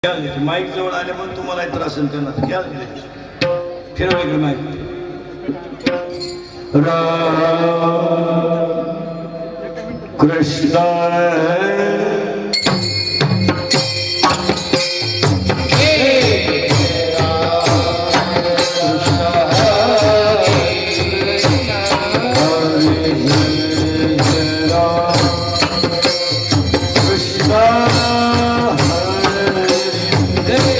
Mic जवळ आले म्हणून तुम्हाला त्रास असेल त्यांना घ्या फिरव इकडे माईक कृष्ण Yeah.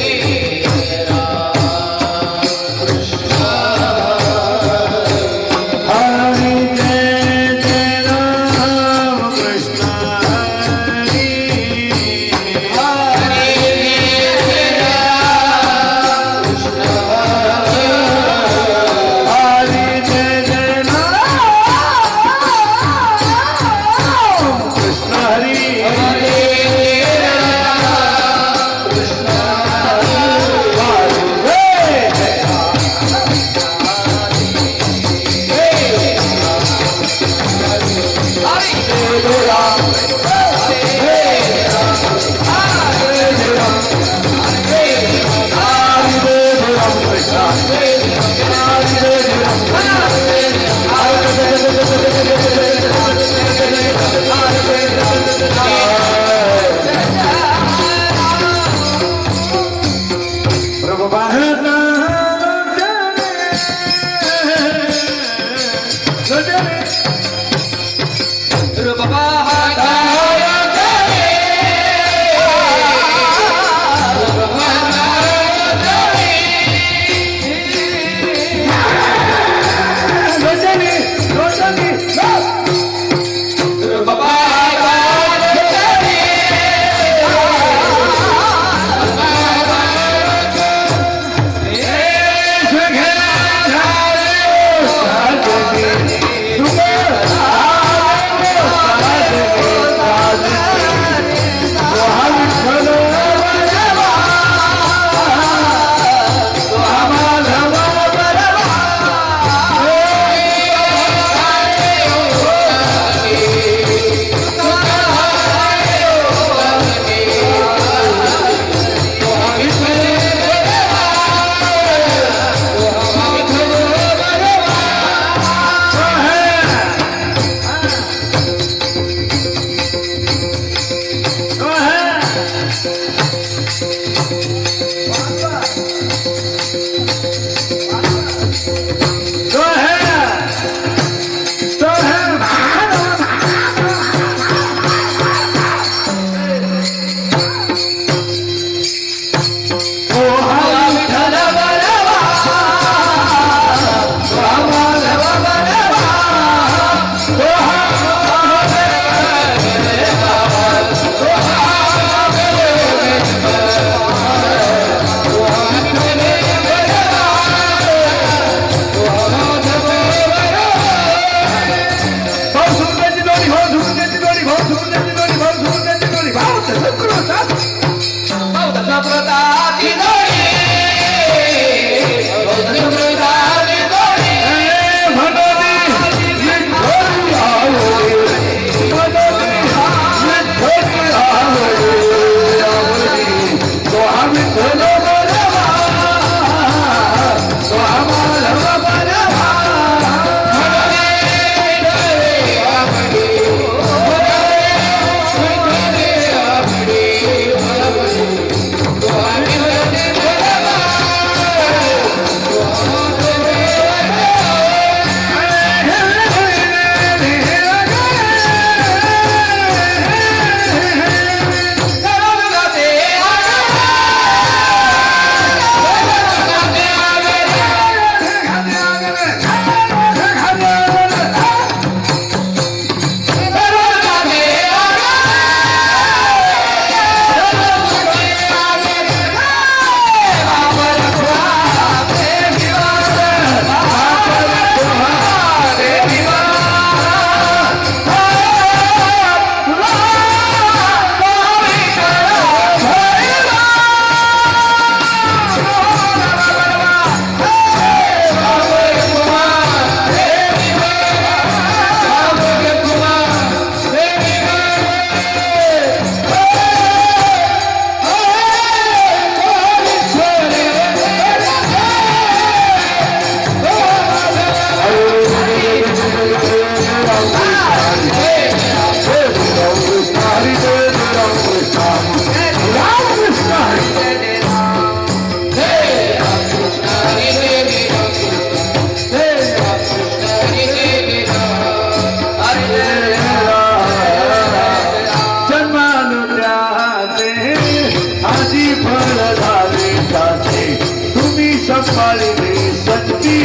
संभाळिले संती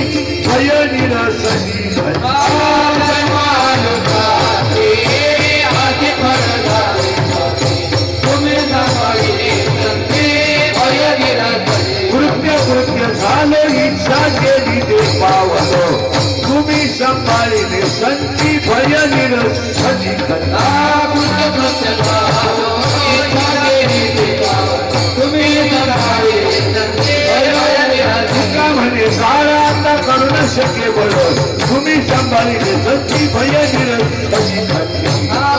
भय निरसनी घटा कृत्य झालं इच्छा केली ते पावलो तुम्ही संभाळिले संती भय निरसनी घटा म्हणे काळ आता करू न शके बळो तुम्ही संभाळिले संती भय निरसनी घटा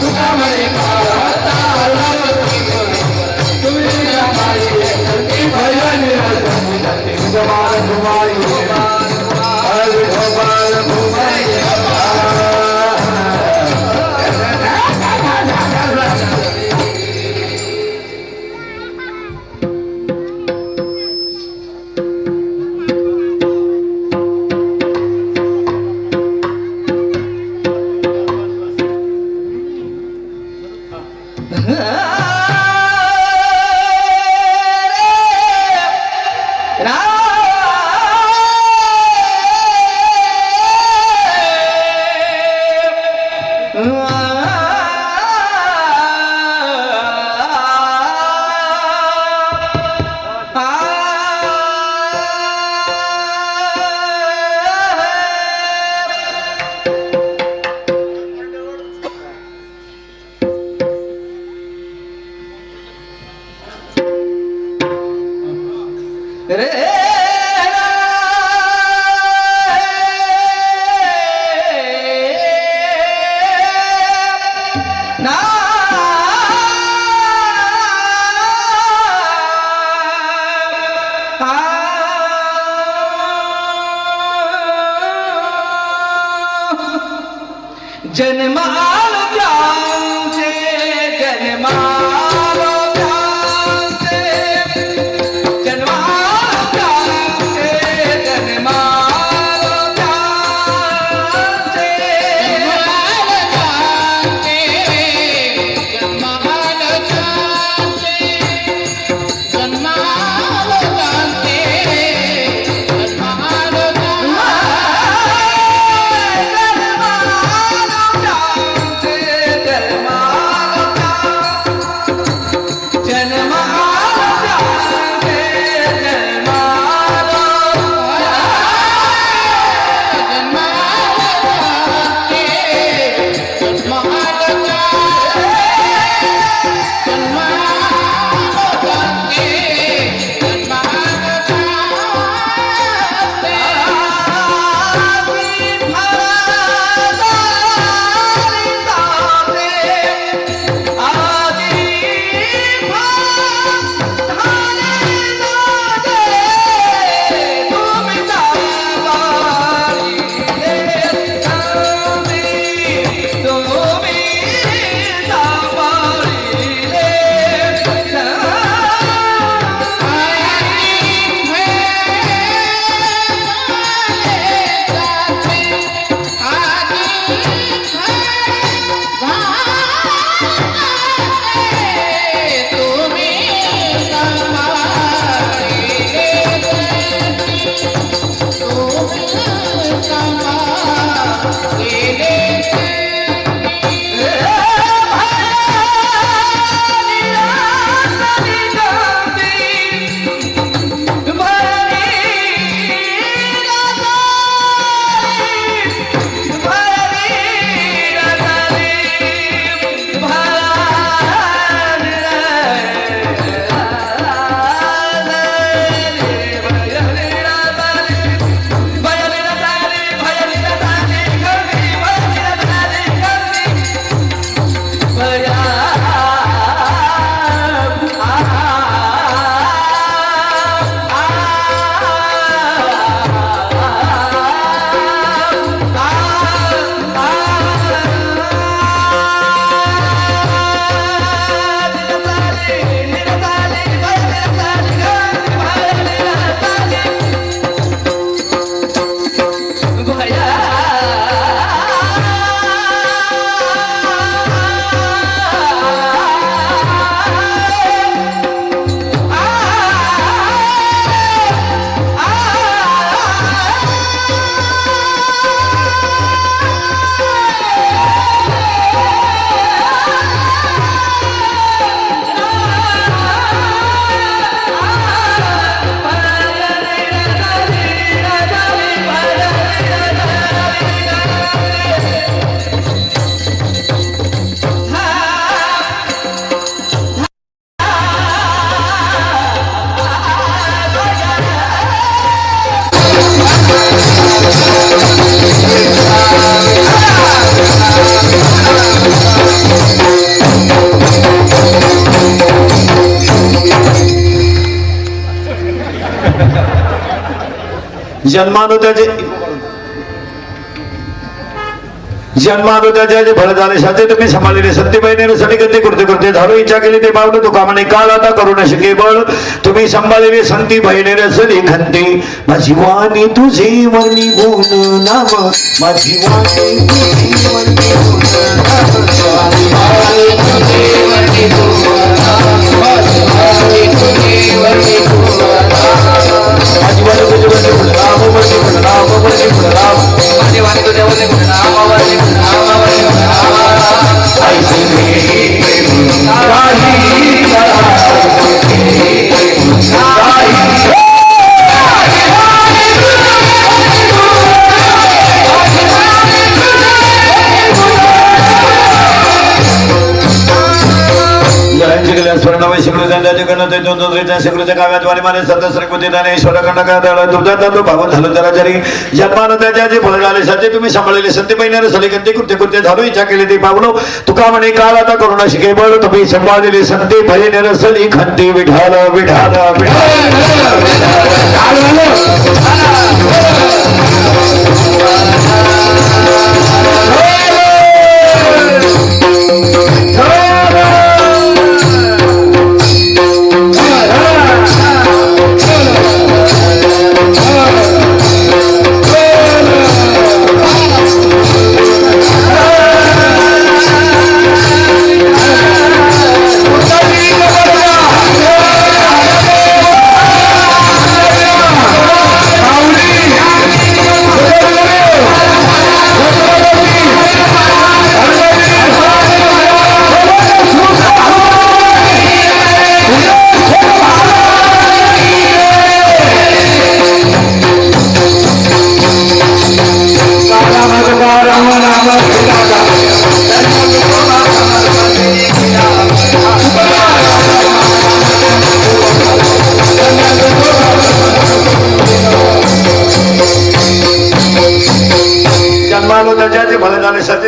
जन्माल जांचे जन्माल जांचे जन्माल जांचे जन्माल जांचे जन्माल जांचे जन्माल जांचे जन्माल जांचे जन्मानुत्याचे फळ झाले साथे तुम्ही सांभाळलेले सत्यबहिणीने सटिगती कृत्य कृत्य झालो इच्छा केली ते पावलं तुका म्हणे काल आता करू न शके बळ तुम्ही सांभाळलेले संती बहिणीने सली खंती माझी वाणी तुझे वर्णी गुण नाम माझी वाणी तुझे वर्णी गुण माझी वाणी तुझे वर्णी गुण नाम वर्णी गुण नाम वर्णी गुण नाम तुम्ही सांभाळलेले संत महिन्याने सलिगंती कृत्य कृत्य झालो इच्छा केली ते पावलो तुका म्हणे काल आता करुणा शिके बळ तुम्ही सांभाळलेले संते भजनेर सली खंती विठाल विठाल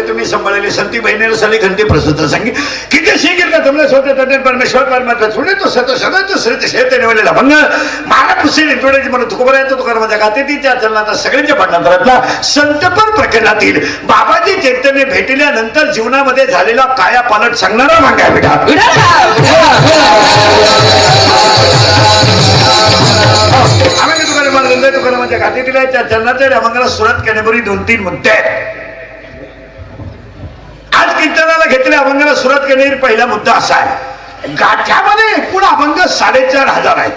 तुम्ही सांभाळलेले संती बहिणीने सली खंती प्रसूत सांगी किती शीघ्र का तुमने सोते तटे परमेश्वर परमात्मा थोडे तो सत सदा तो श्रेत शेत निवडलेला भंग मला पुसेल थोड्याची म्हणून तुकोबरायचं तुकारामाच्या गातेतीच्या चलनाचा सगळ्यांच्या भांडणातला संतपर प्रकरणातील बाबाजी चैतन्य भेटल्यानंतर जीवनामध्ये झालेला काया पालट सांगणारा मांगा बेटा आम्ही तुकारामाला तुकारामाच्या गातेतीला त्या चलनाच्या अभंगाला सुरुवात करण्यापूर्वी 2-3 मुद्दे आहेत. आज कीर्तनाला घेतलेल्या अभंगाला सुरुवात करण्याचा पहिला मुद्दा असा आहे गाठ्यामध्ये एकूण अभंग 4,500 आहेत.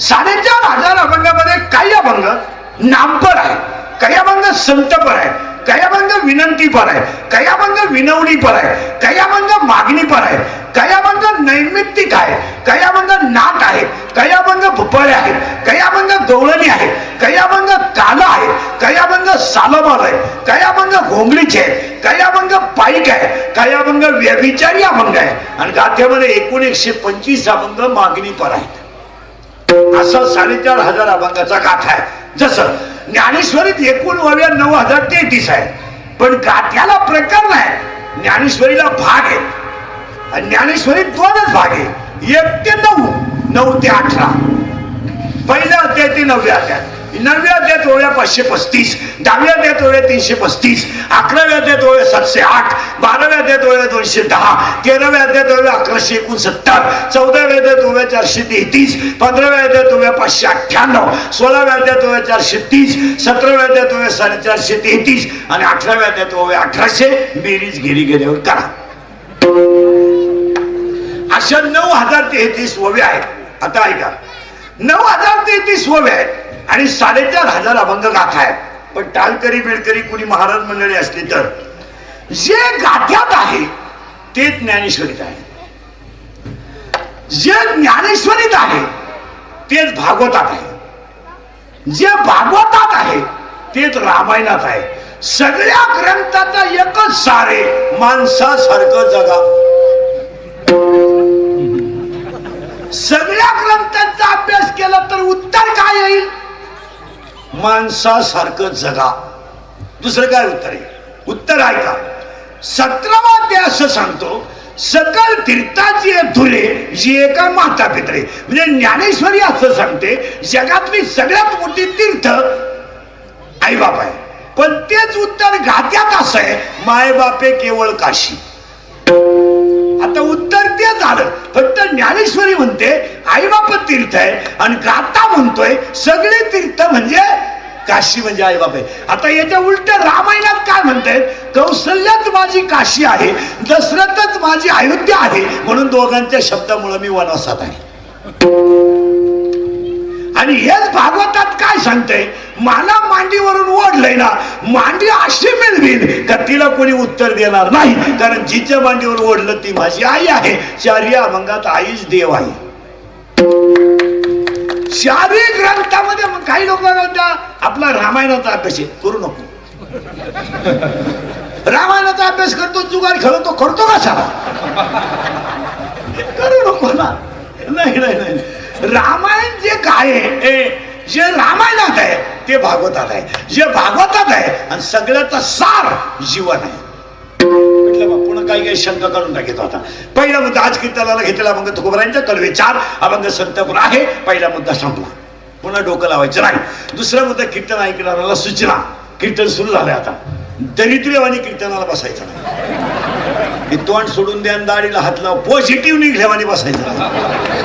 4,500 अभंगामध्ये काही अभंग नामपर आहे, काही अभंग संतपर आहे, काही अभंग विनंतीपर आहे, काही अभंग विनवणीपर आहे, काही अभंग मागणीपर आहे, काही अभंग नैमित्तिक आहे, काही अभंग नाट आहे, काही अभंग भुपळे आहेत, काही अभंग गवळणी आहेत, काही अभंग काला आहेत, काही अभंग सालोमाल आहे, काही अभंग घोंगडीचे आहेत, काही अभंग पाईक आहे, काही अभंग व्यभिचारी अभंग आहे आणि गाथ्यामध्ये एकूण 125 अभंग मागणीपर आहेत. असा 4,500 अभंगाचा गाथा आहे. जसं ज्ञानेश्वरीत एकूण ओव्या 9,033 आहे, पण गाथ्याला प्रकरण आहे. ज्ञानेश्वरीला भाग आहे आणि ज्ञानेश्वरीत 2च भाग आहे, 1 ते 9, 9 ते 18. पहिल्या अध्याय ते 9व्या अध्याय. 9व्या अध्यायात ओव्या 535, 10व्या अध्यायात ओव्या 335, 11व्या अध्यायात ओव्या 708, 12व्या अध्यायात ओव्या 210, 13व्या अध्यायात ओव्या 1169, 14व्या अध्यायात ओव्या 433, 15व्या अध्यायात ओव्या 598, 16व्या अध्यायात ओव्या 430, 17व्या अध्यायात ओव्या 433 आणि 18व्या अध्यायात ओव्या 1800. बेरीज घेरी गेल्यावर करा. अशा 9,033 ओव्या आहेत. आता ऐका, 9,033 ओव्या आहेत आणि 4,500 अभंग गाथा आहेत. पण टाळकरी बेळकरी कुणी महाराज मंडळी असली तर जे गाथ्यात आहे ते ज्ञानेश्वरीत आहे, जे ज्ञानेश्वरीत आहे तेच भागवतात आहे, जे भागवतात आहे तेच रामायणात आहे. सगळ्या ग्रंथाचा एकच सारे माणसासारखं जगा. सगळ्या ग्रंथांचा अभ्यास केला तर उत्तर काय येईल? माणसासारखं जगा. दुसरं काय उत्तर आहे? उत्तर आहे का 17वा अध्याय असं सांगतो सकल तीर्थाची धुरे जी एका माता पित्रे म्हणजे ज्ञानेश्वरी असं सांगते जगातली सगळ्यात मोठी तीर्थ आई बाप आहे. पण तेच उत्तर गात्यात असं आहे माय बापे केवळ काशी. आता उत्तर ते झालं फक्त ज्ञानेश्वरी म्हणते आई बाप तीर्थ आहे आणि गाता म्हणतोय सगळे तीर्थ म्हणजे काशी म्हणजे आई बाप आहे. आता याच्या उलट रामायणात काय म्हणतायत कौशल्याच माझी काशी आहे दशरथच माझी अयोध्या आहे म्हणून दोघांच्या शब्दामुळे मी वनवासात आहे. आणि हेच भागवतात काय सांगतंय मला मांडीवरून ओढलंय ना मांडी अशी मिळवील का तिला कोणी उत्तर देणार नाही कारण जिच्या मांडीवर ओढलं ती माझी आई आहे. चारी अभंगात आईच देव आहे. शारी ग्रंथामध्ये मग काही लोक आपला रामायणाचा अभ्यास करू नको. रामायणाचा अभ्यास करतो जुगार खेळतो करतो कसा करू नको ना. नाही नाही नाही रामायण जे काय आहे जे रामायणात आहे ते भागवतात आहे जे भागवतात आहे आणि सगळ्याचा सार जीवन आहे. म्हटलं पुन्हा काही काही शंका करून टाकतो. आता पहिला मुद्दा आज कीर्तनाला घेतलेला अभंग तुकोबारायांचा कडवे 4 अभंग संतपूर आहे. पहिला मुद्दा संपला पुन्हा डोकं लावायचं नाही. दुसरा मुद्दा कीर्तन ऐकणाऱ्याला सूचना कीर्तन सुरू झालंय आता दरिद्र्यवानी कीर्तनाला बसायचं नाही. तोंड सोडून द्या दाढीला हात लाव पॉझिटिव्ह निघल्यावानी बसायचं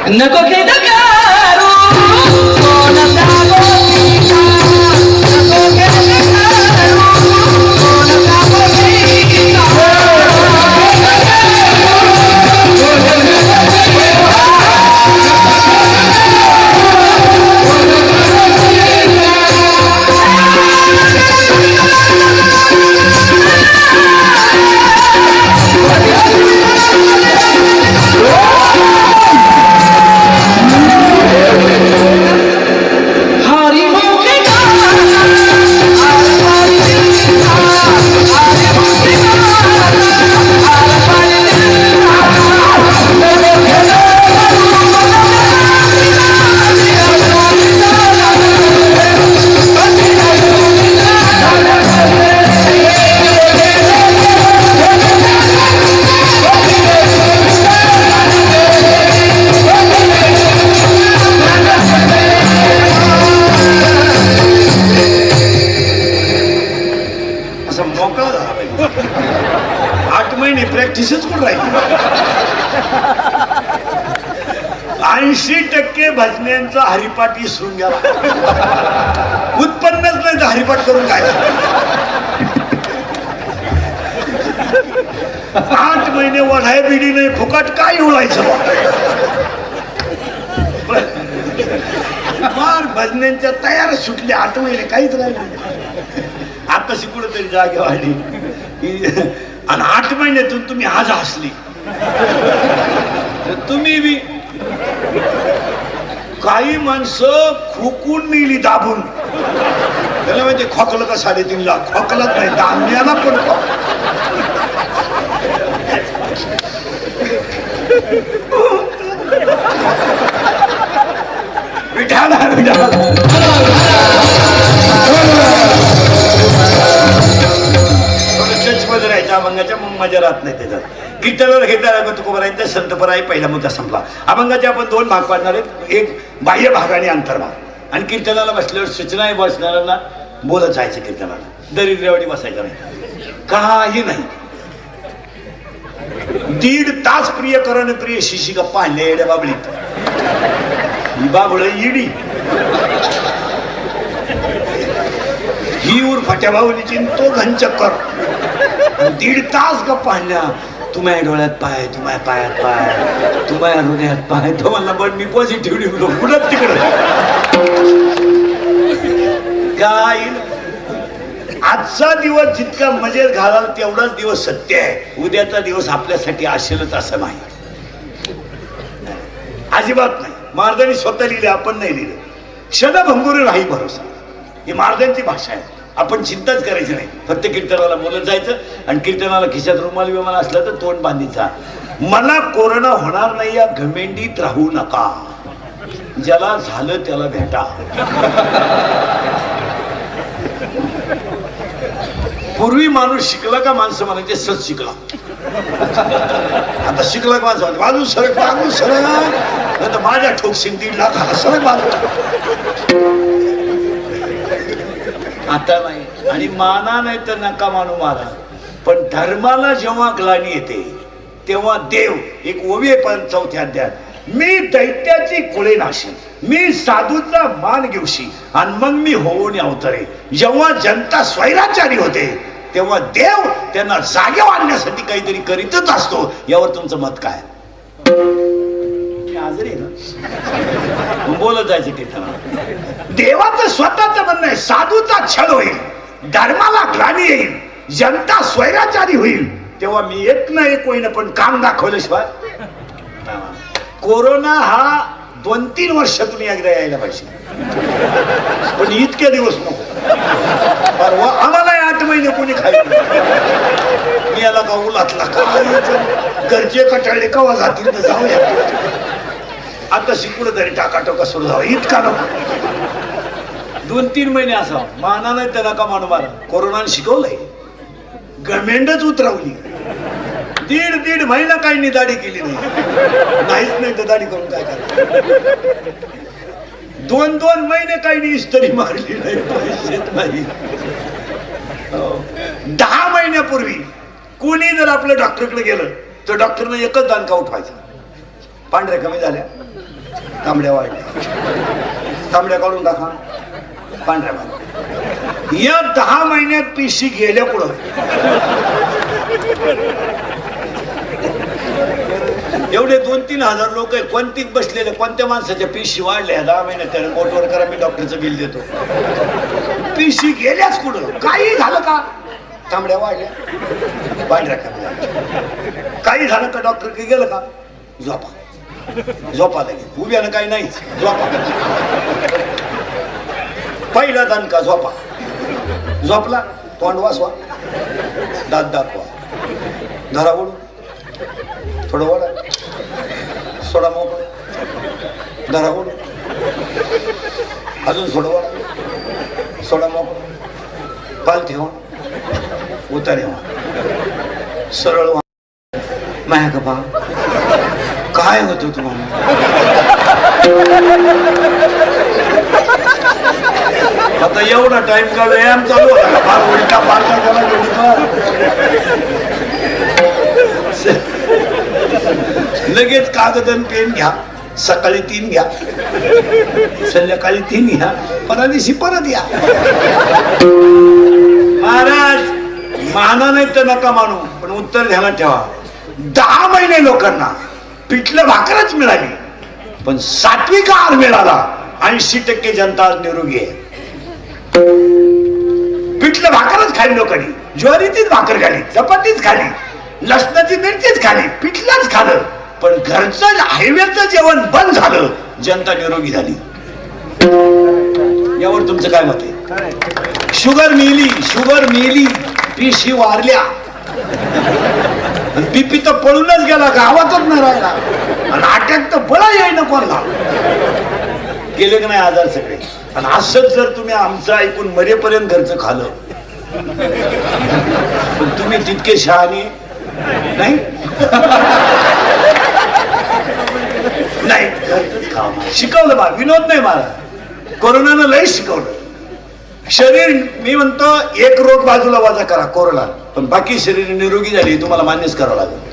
नको खेद करू कोणाचा गोष्टीचा, नको खेद करू कोणाचा गोष्टीचा. मोकळा झाला पाहिजे. 8 महिने प्रॅक्टिसच कुठं राहिली. 80% भजन्यांचा हरिपाठ विसरून गेला. उत्पन्नच नाही तर हरिपाठ करून काय 8 महिने वढाय बिडी नाही फुकट काय उडायचं फार भजन्यांच्या तयार सुटले 8 महिने काहीच राहिले. आता शिकवलं तरी जागे वाढली आणि 8 महिन्यातून तुम्ही आज हसली तुम्ही बी. काही माणसं खोकून मिली दाबून त्याला म्हणजे खोकलं का 3.5 लाख खोकलत नाही दाम्याला पण विठाला चर्चमध्ये राहायच्या अभंगाच्या मग मजा राहत नाही त्याच्यात. कीर्तनाला घेतला तुकोबारायांचा संतपर आहे. पहिला मुद्दा संपला. अभंगाचे आपण 2 भाग पाडणार आहेत एक बाह्य भाग आणि अंतर्भाग. आणि कीर्तनाला बसल्यावर सूचना आहे बसणाऱ्यांना बोलत जायचं कीर्तनाला दरिद्र्यवाडी बसायचं नाही काही नाही. 1.5 तास प्रिय करण प्रिय शिशी गप्पा आणल्या येड्या बाबळीत ही बाबळ इडी ही उर फाट्या बाहुलीची तो घनचक्कर 1.5 तास गप्पा आणल्या. तुम्हाला डोळ्यात पाय तुम्हाला पायात पाय तुम्हाला हृदयात पाय तो म्हणला पण मी पॉझिटिव्ह निघलो पुढं तिकडं काय. आजचा दिवस जितका मजेत घालाल तेवढाच दिवस सत्य आहे. उद्याचा दिवस आपल्यासाठी असेलच असं नाही अजिबात नाही. महाराजांनी स्वतः लिहिले आपण नाही लिहिलं. क्षणभंगुर राही भरोसा ही महाराजांची भाषा आहे. आपण चिंताच करायची नाही फक्त कीर्तनाला बोलत जायचं आणि कीर्तनाला खिशात रुमाल विमान असला तर तोंड बांधीचा. मला कोरोना होणार नाही या घमेंडीत राहू नका ज्याला झालं त्याला भेटा. पूर्वी माणूस शिकला का माणसं म्हणायचे सच शिकला आता शिकलं का माझं बाजू सरक नाही तर माझ्या ठोकशील 1.5 लाख सरक बाजू. आता नाही आणि माना नाही तर नका मानू मला, पण धर्माला जेव्हा ग्लानी येते तेव्हा देव एक ओवी आहे पण 4थ्या अध्यायात, मी दैत्याची कुळे नाशी, मी साधूचा मान घेऊशी आणि मग मी होऊन अवतरे. जेव्हा जनता स्वैराचारी होते तेव्हा देव त्यांना जागे आणण्यासाठी काहीतरी करीतच असतो. यावर तुमचं मत काय? हजर आहे ना, बोलत जायचं तिथं. देवाचं स्वतःच म्हणणं आहे साधूचा छळ होईल, धर्माला ग्लानी येईल, जनता स्वैराचारी होईल, तेव्हा मी एक ना एक होईन पण काम दाखवल्याशिवाय. कोरोना हा 2-3 वर्षातून एकदा यायला पाहिजे, पण इतके दिवस नको. परवा आम्हाला 8 महिने कोणी खायचं मी याला का उलातला का घरचे कटाळले कवा जातील तर जाऊया. आता शिकवलं तरी टाकाटोका सुरू जावं इतका नको. 2-3 महिने असा माना नाही त्याला का मानू मारा. कोरोनाने शिकवलंय, गमेंडच उतरवली. 1.5 महिना काही दाढी केली नाहीच नाही तर दाढी करून काय करणार. 2 महिने काही इस्त्री मारली नाही, पैसेच नाही. 10 महिन्यापूर्वी कोणी जर आपल्या डॉक्टरकडे गेलं तर डॉक्टरने एकच दानका उठवायचा, पांढऱ्या कमी झाल्या, तांबड्या वाढल्या, तांबड्या काढून टाका, पांढऱ्या वाढल्या. या 10 महिन्यात पिशी गेल्या पुढं एवढे 2-3 हजार लोक कोणतीच बसलेले, कोणत्या माणसाच्या पिशी वाढल्या 10 महिन्यात. त्याला कोर्टवर करा, मी डॉक्टरचं बिल देतो. पिशी गेल्याच कुठं, काही झालं का? तांबड्या वाढल्या, पांढऱ्या कमी झाल्या. काही झालं का? डॉक्टर की गेलं का? झोपा लागेल, उभ्यानं काही नाहीच, झोपा. पहिला दणका झोपा, झोपला तोंड वाचवा, दात दाखवा, धरा ओढून थोडं ओढा, सोडा मोकळं, धरा ओढून अजून थोडं ओढा, सोडा मोकळं, पालथी व्हा, उतारे व्हा, सरळ व्हा. माया का बा काय होतं तुम्हाला? आता एवढा टाइम का व्यायाम चालू होता का? फार उलटा पालटा झाला. लगेच कागद आणि पेन घ्या, सकाळी 3 घ्या, संध्याकाळी 3 घ्या, परवा दिवशी परत या. महाराज माना नाही तर नका मानू, पण उत्तर ध्यानात ठेवा. 10 महिने लोकांना पिठलं भाकरच मिळाली, पण सात्विक आहार मिळाला. 80% जनता आज निरोगी आहे. पिठलं भाकरच खाली लोकांनी, ज्वारीचीच भाकर खाली, चपातीच खाली, लसणाची मिरचीच खाली, पिठलंच खाल्लं, पण घरचं हायवेचं जेवण बंद झालं, जनता निरोगी झाली. यावर तुमचं काय मत आहे? शुगर मिली, पिशी वारल्या, बीपी तर पळूनच गेला, गावातच नाही राहिला, आणि अटॅक तर बळा येईन कोणला. गेले की नाही आजार सगळे. आणि असंच जर तुम्ही आमचं ऐकून मरेपर्यंत घरचं खाल्लं, पण तुम्ही तितके शहाणे नाही. नाही घरचंच खावं. शिकवलं बा, विनोद नाही मला. कोरोनानं लय शिकवलं. शरीर मी म्हणतो एक रोग बाजूला वजा करा कोरोना, पण बाकी शरीर निरोगी झाली तुम्हाला मान्यच करावं लागेल.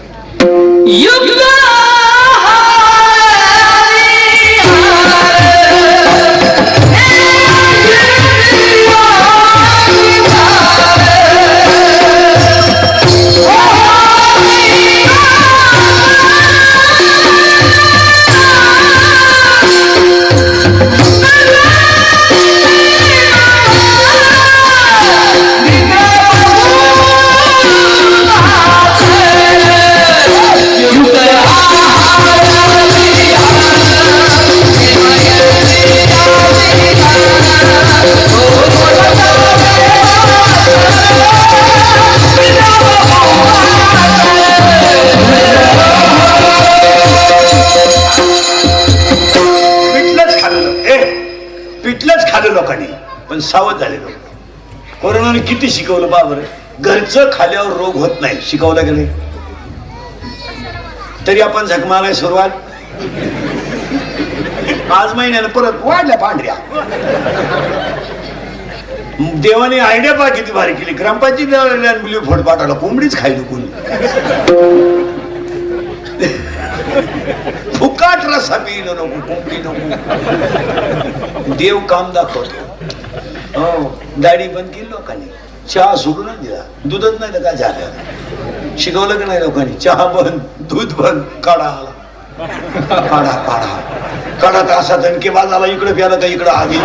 लोकांनी, पण सावध झाले लोक. कोरोनाने किती शिकवलं बाबर. घरचं खाल्यावर रोग होत नाही, शिकवलं की नाही? तरी आपण झक मारायला सुरुवात. आज महिन्यानं परत वाढल्या पांढऱ्या. देवाने आयडिया पहा किती भारी केली. ग्रामपंचायत फोड पाठवला कोंबडीच खायला कोणी. फुकाट रसा पिलं नको, कोंबडी नको. देव काम दाखवतो. हो, दाढी बंद केली लोकांनी, चहा सोडूनच दिला, दूधच नाही तर काय झालं. शिकवलं का नाही लोकांनी, चहा बंद, दूध बंद, काढा आला. काढा काढा काढा तर असा दणकेबाज आला. इकडे प्याला का इकडं आगी.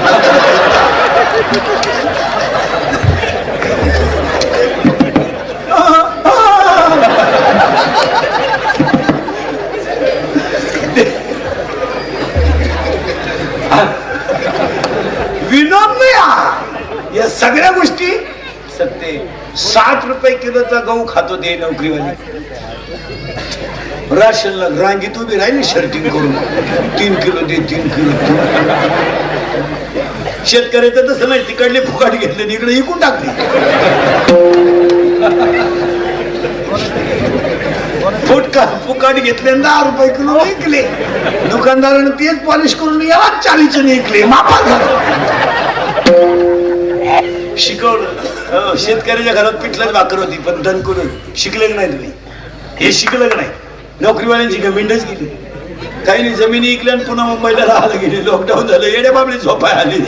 विनोद नाही या सगळ्या गोष्टी सत्य. 60 रुपये किलोचा गहू खातो ते नोकरीवाले. राशनला रांगीत उभी राहिली शर्टिंग करून, 3 किलो दे, 3 किलो. शेतकऱ्याचं तसं नाही, तिकडले फुकाट घेतले इकडे इकून टाकले. फुकाट घेतले 10 रुपये किलो विकले. दुकानदाराने तेच पॉलिश करून याला 40 विकले. माफा शिकवलं. शेतकऱ्याच्या घरात पिठलंच भाकर होती, पण दण करून शिकले नाही तुम्ही. हे शिकलं नाही. नोकरीवाल्यांची गमिंडच गेली. काही नाही, जमिनी इकल्या आणि पुन्हा मुंबईला राहायला गेले. लॉकडाऊन झालं, येड्या बाबली झोपाय आली.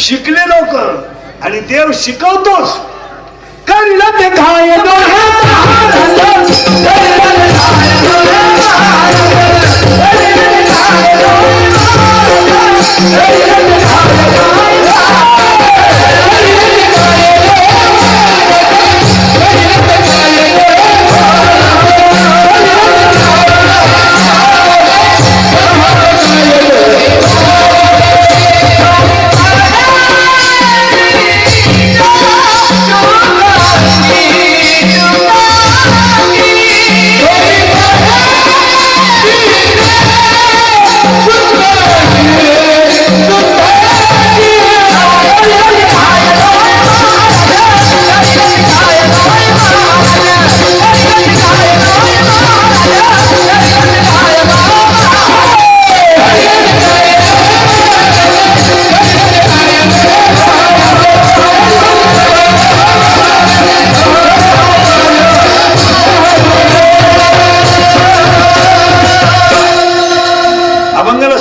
शिकले लोक आणि देव शिकवतोस. करीला ते काय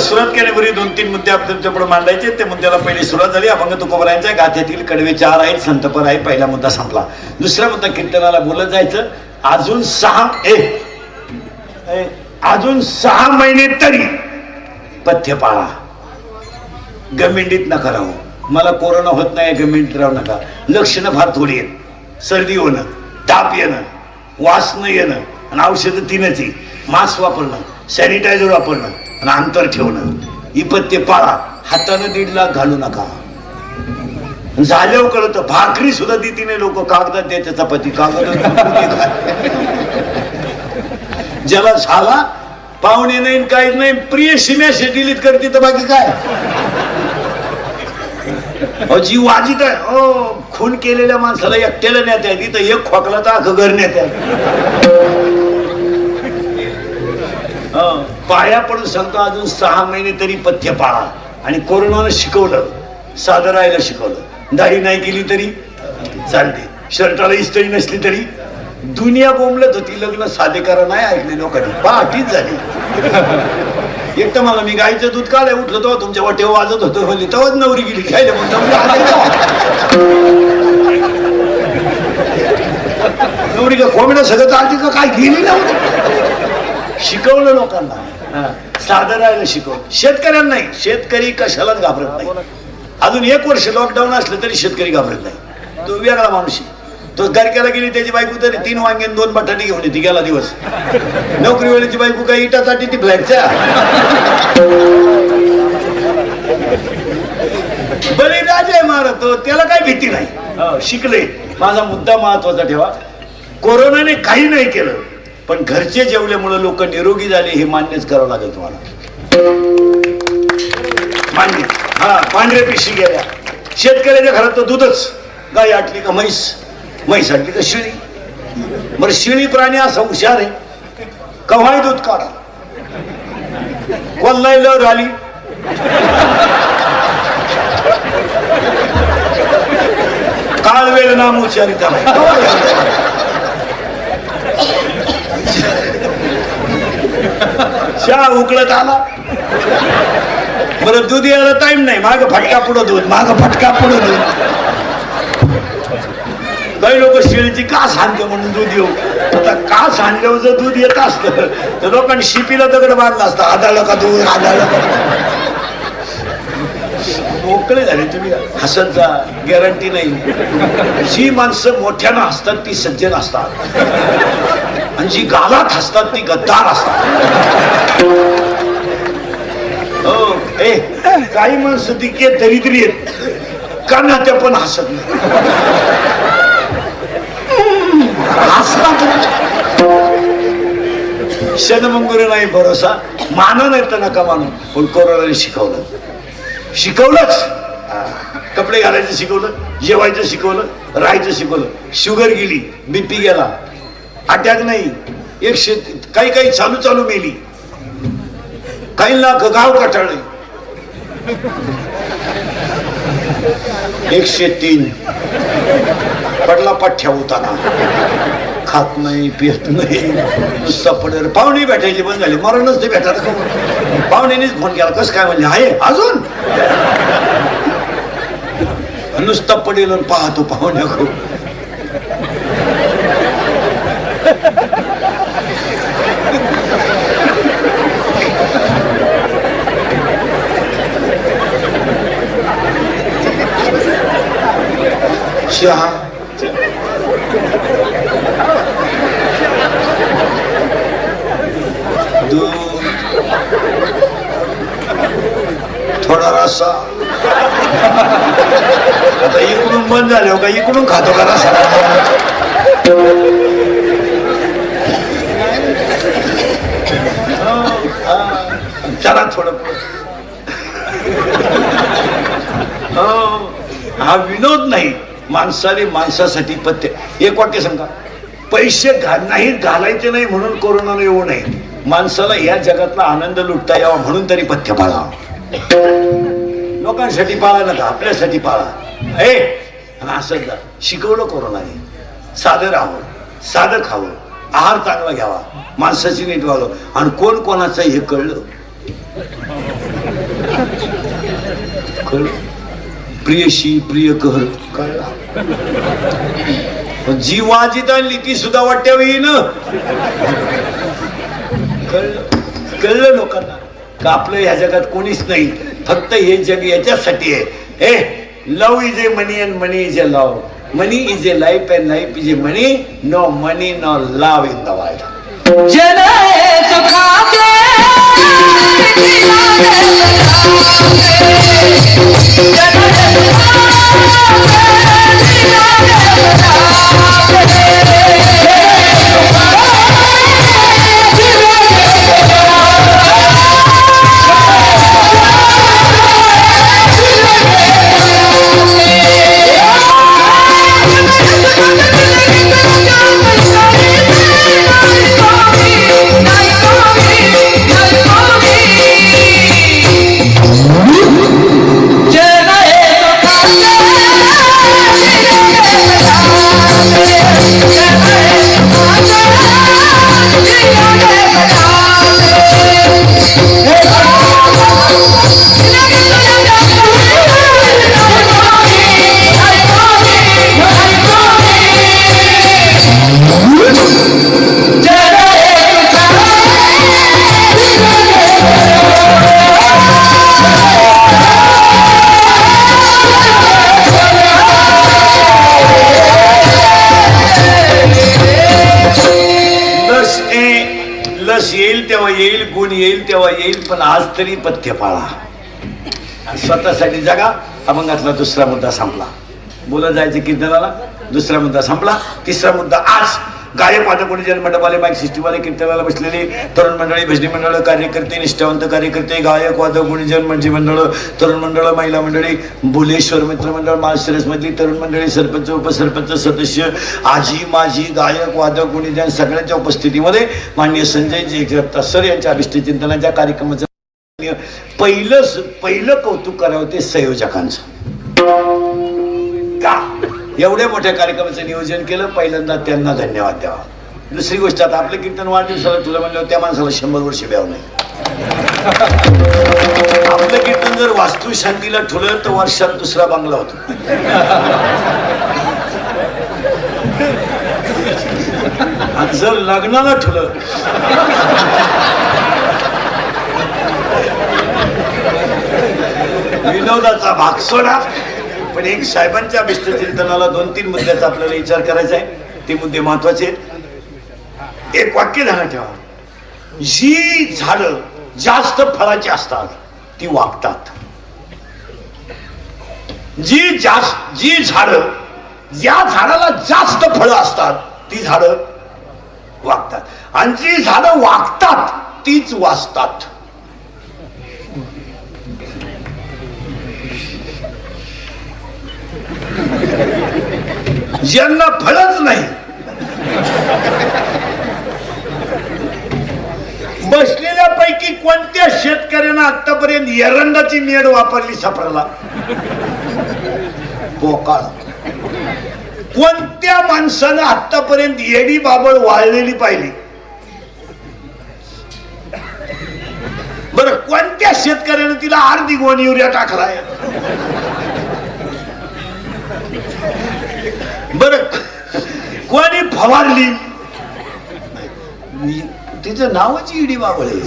सुरुवात केल्यापूर्वी 2-3 मुद्दे तुमच्या पुढे मांडायचे. ते मुद्द्याला पहिली सुरुवात झाली. अभंग तुकोबरायांच्या गाथ्यातील कडवे 4 आहेत, संतपर आहे. पहिला मुद्दा संपला. दुसरा मुद्दा कीर्तनाला बोलत जायचं. अजून 6 महिने तरी पथ्य पाळा. गमिंडीत नका राहू. मला कोरोना होत नाही, गमिंडीत राहू नका. लक्षणं फार थोडी आहेत. सर्दी होणं, ताप येणं, वास न येणं आणि औषधं 3च आहे. मास्क वापरणं, सॅनिटायझर वापरणं आणि अंतर ठेवणं. ही पथ्य पाळा. हातानं 1.5 लाख घालू नका. झाल्यावर कळत भाकरी सुद्धा देती नाही लोक. कागदात द्यायच्या चपाती, कागद. ज्याला झाला पाहुणे नाही, काहीच नाही, प्रिय सीम्या डिलीट करते तर बाकी काय. जी वाजित आहे. खून केलेल्या माणसाला एकट्याला नेत आहे. तिथं एक खोकला तर अख्खं घर नेत आहे. पाया पडून सांगतो, अजून 6 महिने तरी पथ्य पाळा. आणि कोरोनानं शिकवलं, साधं राहायला शिकवलं. दाढी नाही केली तरी चालते, शर्टाला इस्त्री नसली तरी. दुनिया बोंबलत होती, लग्न साधे करा नाही ऐकले लोकांनी. पहाटीच झाली. एक तर मला, मी गाईचं दूध काढाय उठलो तेव्हा तुमच्या वाटेवर वाजत होतो, म्हणली तेव्हाच नवरी गेली खायला. नवरी का कोंबड्या सगळं चालते का काय गेली नव्हती. शिकवलं लोकांना, साधं राहायला शिकवलं. शेतकऱ्यांना नाही. शेतकरी कशालाच घाबरत नाही. अजून 1 वर्ष लॉकडाऊन असलं तरी शेतकरी घाबरत नाही. तो वेगळा माणूस. तो गारक्याला गेली, त्याची बायको तरी 3 वांगे 2 बटाटे घेऊन येते. गेला दिवस. नोकरीवाल्याची बायको काही इटासाठी ती फ्लॅटच्या बळी राजे मारतो, त्याला काही भीती नाही. शिकले. माझा मुद्दा महत्वाचा ठेवा. कोरोनाने काही नाही केलं, पण घरचे जेवल्यामुळे लोक निरोगी झाले, हे मान्यच करावं लागेल तुम्हाला. मान्य. पांढऱ्या पिशी गेल्या. शेतकऱ्याच्या घरात तर दूधच. गाय आटली का म्हैस, म्हैस आटली का शेळी. बरं शिळी प्राणी असा हुशार आहे कव्हाही दूध काढा कोल्हाही लहर आली काळ वेळ नाम उच्चारित चहा उकळत आला बरं दूध यायला टाइम नाही माग फटका पुढं दूध माग फटका पुढं दूध काही लोक शेळीची कास आणते म्हणून दूध येऊ आता कास आणल्यावर जर दूध येत असतं तर लोकांनी शिपीला दगड बांधला असता आदळलं का दूध आदळलं का मोकळे झाले तुम्ही हसत जा गॅरंटी नाही जी माणसं मोठ्यानं हसतात ती सज्जन असतात आणि जी गालात हसतात ती गद्दार असतात हो ए काही माणसं ती के दरिद्री आहेत कारण त्या पण हसत नाही शनमंगुरे नाही भरोसा मानन येत नका मानून पण कोरोनाने शिकवलंच कपडे घालायचं शिकवलं जेवायचं शिकवलं राहायचं शिकवलं शुगर गेली बीपी गेला अटॅक नाही 100 काही चालू मेली काही लाख गाव कटाळले 103 पडला पठ्ठ्या होताना खात नाही पित नाही नुसतं पडेल पाहुणे भेटायची बंद झाली मरणच ते भेटायला का पाहुण्यानेच फोन केला कसं काय म्हणले आहे अजून नुसतं पडेल पाहतो पाहुण्या खूप चहा दूध थोडा रसा आता इकडून बंद झाले हो का इकडून खातो का रसा चला थोडं हा विनोद नाही माणसाने माणसासाठी पथ्य एक वाक्य सांगा पैसे नाही घालायचे नाही म्हणून कोरोनाने येऊ नये माणसाला या जगातला आनंद लुटता यावा म्हणून तरी पथ्य पाळा लोकांसाठी पाळा नका आपल्यासाठी पाळा असं शिकवलं कोरोनाने साधं राहावं साधं खावं आहार चांगला घ्यावा माणसाची नीट व्हावं आणि कोण कोणाचं हे कळलं प्रियशी प्रिय कहर कळला जी वाजित आणली ती सुद्धा वाट्यावी ना कळलं लोकांना का आपलं ह्या जगात कोणीच नाही फक्त हे जग याच्यासाठी आहे love is a money and money is a love money is a life and life is a money no money no love in the world येईल तेव्हा येईल गुण येईल तेव्हा येईल पण आज तरी पथ्य पाळा स्वतःसाठी जगा अभंगातला दुसरा मुद्दा संपला बोलत जायचं कीर्तनाला दुसरा मुद्दा संपला तिसरा मुद्दा आज गायक वादक जन मंडपाले माईक सिस्टीमवाले कीर्तनाला बसलेले तरुण मंडळी भजनी मंडळ कार्यकर्ते निष्ठावंत कार्यकर्ते गायक वादक गुणीजन म्हणजे मंडळ तरुण मंडळ महिला मंडळी बुलेश्वर मित्र मंडळ माळशिरस मधली तरुण मंडळी सरपंच उपसरपंच सदस्य आजी माजी गायक वादक गुणीजन सगळ्यांच्या उपस्थितीमध्ये माननीय संजय जगताप सर यांच्या अभिष्ट चिंतनाच्या कार्यक्रमाचं पहिलं कौतुक करावं ते संयोजकांचं का एवढ्या मोठ्या कार्यक्रमाचं नियोजन केलं पहिल्यांदा त्यांना धन्यवाद द्यावा. दुसरी गोष्ट आता आपलं कीर्तन वाढदिवसाला तुला म्हणलं त्या माणसाला 100 वर्ष ब्याव नाही. आपलं कीर्तन जर वास्तुशांतीला ठुलं तर वर्षात दुसरा बांगला होतो. आणि जर लग्नाला ठुलं विनोदाचा भाग सोडा. पण एक साहेबांच्या अभिष्ट चिंतनाला 2-3 मुद्द्याचा आपल्याला विचार करायचा आहे. ते मुद्दे महत्वाचे आहेत. एक वाक्य ध्यानात ठेवा. जी झाडं जास्त फळाची असतात ती वागतात. जी झाडं ज्या झाडाला जास्त फळं असतात ती झाडं वागतात आणि जी झाडं वागतात तीच वाचतात. ज्यांना फळच नाही बसलेल्यापैकी कोणत्या शेतकऱ्यानं आतापर्यंत एरंडाची नेड वापरली सापडला पोकाळ. कोणत्या माणसानं आतापर्यंत येडी बाबळ वाळलेली पाहिली बरं. कोणत्या शेतकऱ्यानं तिला अर्धी गोण युरिया टाकलाय बरं. कोणी फवारली तिचं नावच इडी बाबळ आहे.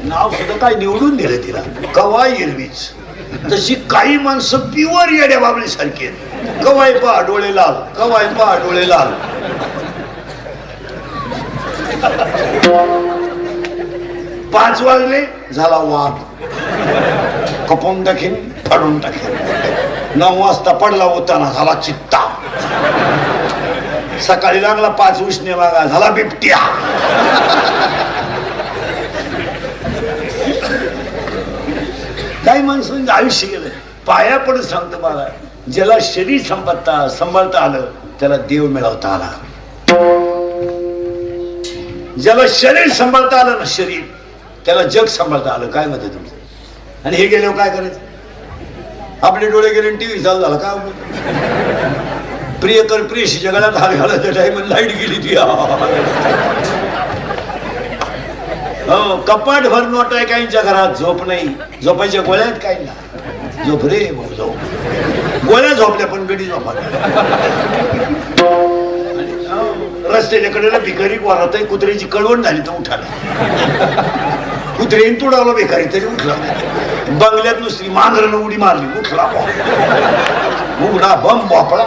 नाव सुद्धा काय निवडून दिलं तिला कवा एरवीच. तशी काही माणसं प्युअर येड्या बाबळी सारखी आहेत. कवाय पा डोळे लाल कवाय पा डोळे लाल. 5 वाजले झाला वाघ कपून टाकेन फाडून टाकेन. 9 वाजता पडला होताना झाला चित्ता. सकाळी लागला 5 उष्णे वागा झाला बिबट्या. काही माणसांचं आयुष्य गेलं. पाया पडून सांगतो मला ज्याला शरीर सांभाळता आलं त्याला देव मिळवता आला. ज्याला शरीर सांभाळता आलं ना शरीर त्याला जग सांभाळता आलं. काय मत आहे तुमचं? आणि हे गेल्यावर काय करायचं? आपले डोळे गेले टीव्ही चालू झाला का? प्रियकर प्रियशी जगाला हात घालायच्या टाइम लाईट गेली ती. हो कपाट भर नोट आहे काहींच्या घरात. झोप नाही. झोपायच्या गोळ्या आहेत काही ना. झोप रे भाऊ झोप. गोळ्या झोपल्या पण गडी झोपा. रस्त्याच्या कडेला भिकारी वारत आहे. कुत्र्याची कळवण झाली तर उठाला. कुत्रेन तुडावला भिकारी तरी उठला. बंगल्यात नुसती मांजरानं उडी मारली उठला. उघडा बम वापळा.